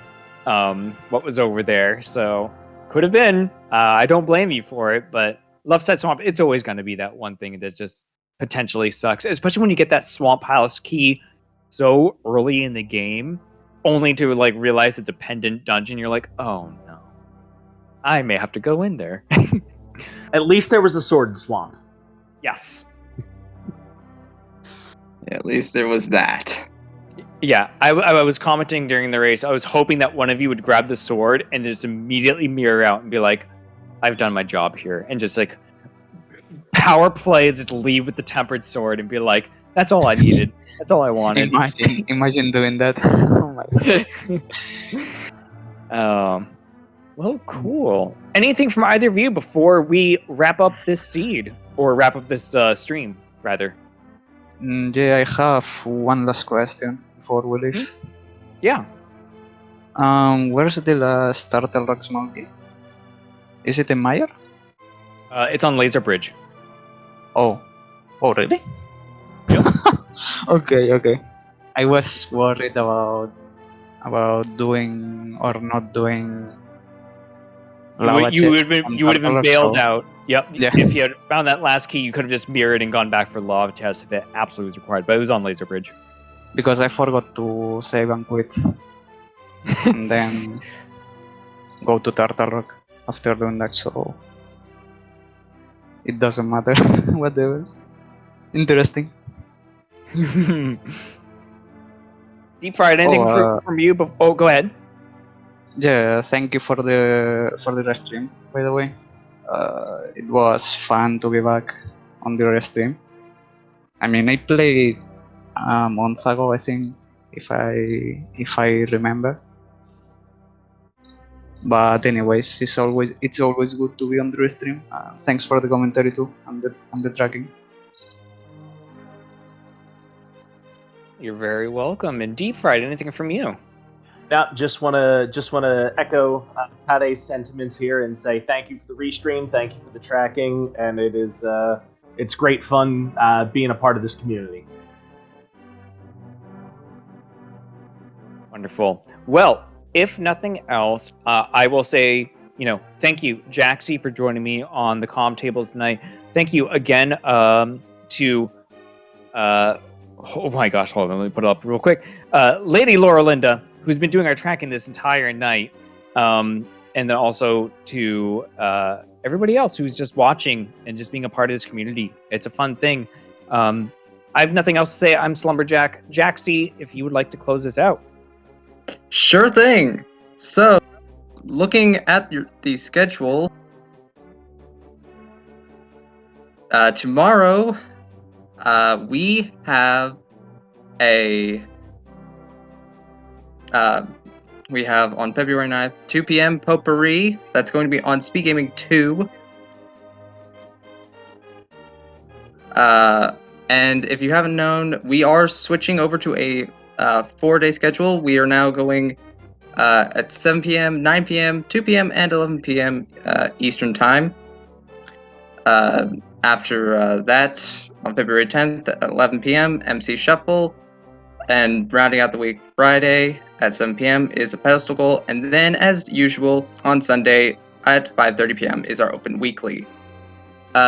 what was over there. So, could have been. I don't blame you for it, but left side swamp, it's always going to be that one thing that just potentially sucks, especially when you get that swamp house key so early in the game, only to realize it's a pendant dungeon. You're like, oh no, I may have to go in there. At least there was a sword swamp. Yes. Yeah, at least there was that. Yeah, I was commenting during the race. I was hoping that one of you would grab the sword and just immediately mirror out and be like, I've done my job here, and just power play, just leave with the tempered sword and be like, that's all I needed. That's all I wanted. Imagine doing that. Oh my God. Well, cool. Anything from either of you before we wrap up this seed, or wrap up this stream, rather? Yeah, I have one last question before we leave. Yeah. Where's the last Turtle Rock Monkey? Is it in Meyer? It's on Laser Bridge. Oh, really? Yep. Okay. I was worried about doing or not doing. You would have been bailed out. Yep. Yeah. If you had found that last key, you could have just mirrored and gone back for lava test if it absolutely was required. But it was on Laser Bridge. Because I forgot to save and quit, and then go to Turtle Rock after doing that. So it doesn't matter. Whatever. Interesting. Deep Fried, anything from you? Oh, go ahead. Yeah, thank you for the rest stream, by the way. It was fun to be back on the rest stream. I mean, I played a month ago, I think, if I remember. But anyways, it's always good to be on the stream. Thanks for the commentary too and the tracking. You're very welcome. And Deep Fried, anything from you? Now, just wanna echo Tade's sentiments here and say thank you for the restream, thank you for the tracking, and it's great fun being a part of this community. Wonderful. Well, if nothing else, I will say, thank you, Jaxie, for joining me on the comm table tonight. Thank you again to, oh my gosh, hold on, let me put it up real quick. Lady Laura Linda, who's been doing our tracking this entire night, and then also to everybody else who's just watching and just being a part of this community. It's a fun thing. I have nothing else to say. I'm Slumberjack. Jaxie, if you would like to close this out. Sure thing. So, looking at the schedule, tomorrow we have on February 9th, 2 p.m. Potpourri. That's going to be on Speed Gaming 2. And if you haven't known, we are switching over to a 4-day schedule. We are now going at 7 p.m., 9 p.m., 2 p.m., and 11 p.m. Eastern Time. After that, on February 10th at 11 p.m., MC Shuffle. And rounding out the week, Friday at 7 p.m. is a pedestal goal. And then, as usual, on Sunday at 5:30 p.m. is our open weekly.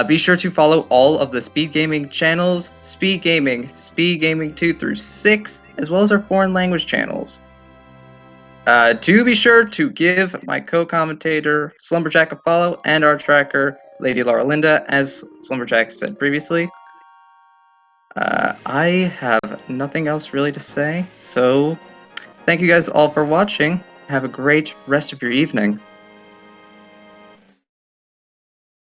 Be sure to follow all of the Speed Gaming channels, Speed Gaming 2 through 6, as well as our foreign language channels. Do be sure to give my co-commentator Slumberjack a follow and our tracker Lady Laura Linda, as Slumberjack said previously. I have nothing else really to say, so thank you guys all for watching. Have a great rest of your evening.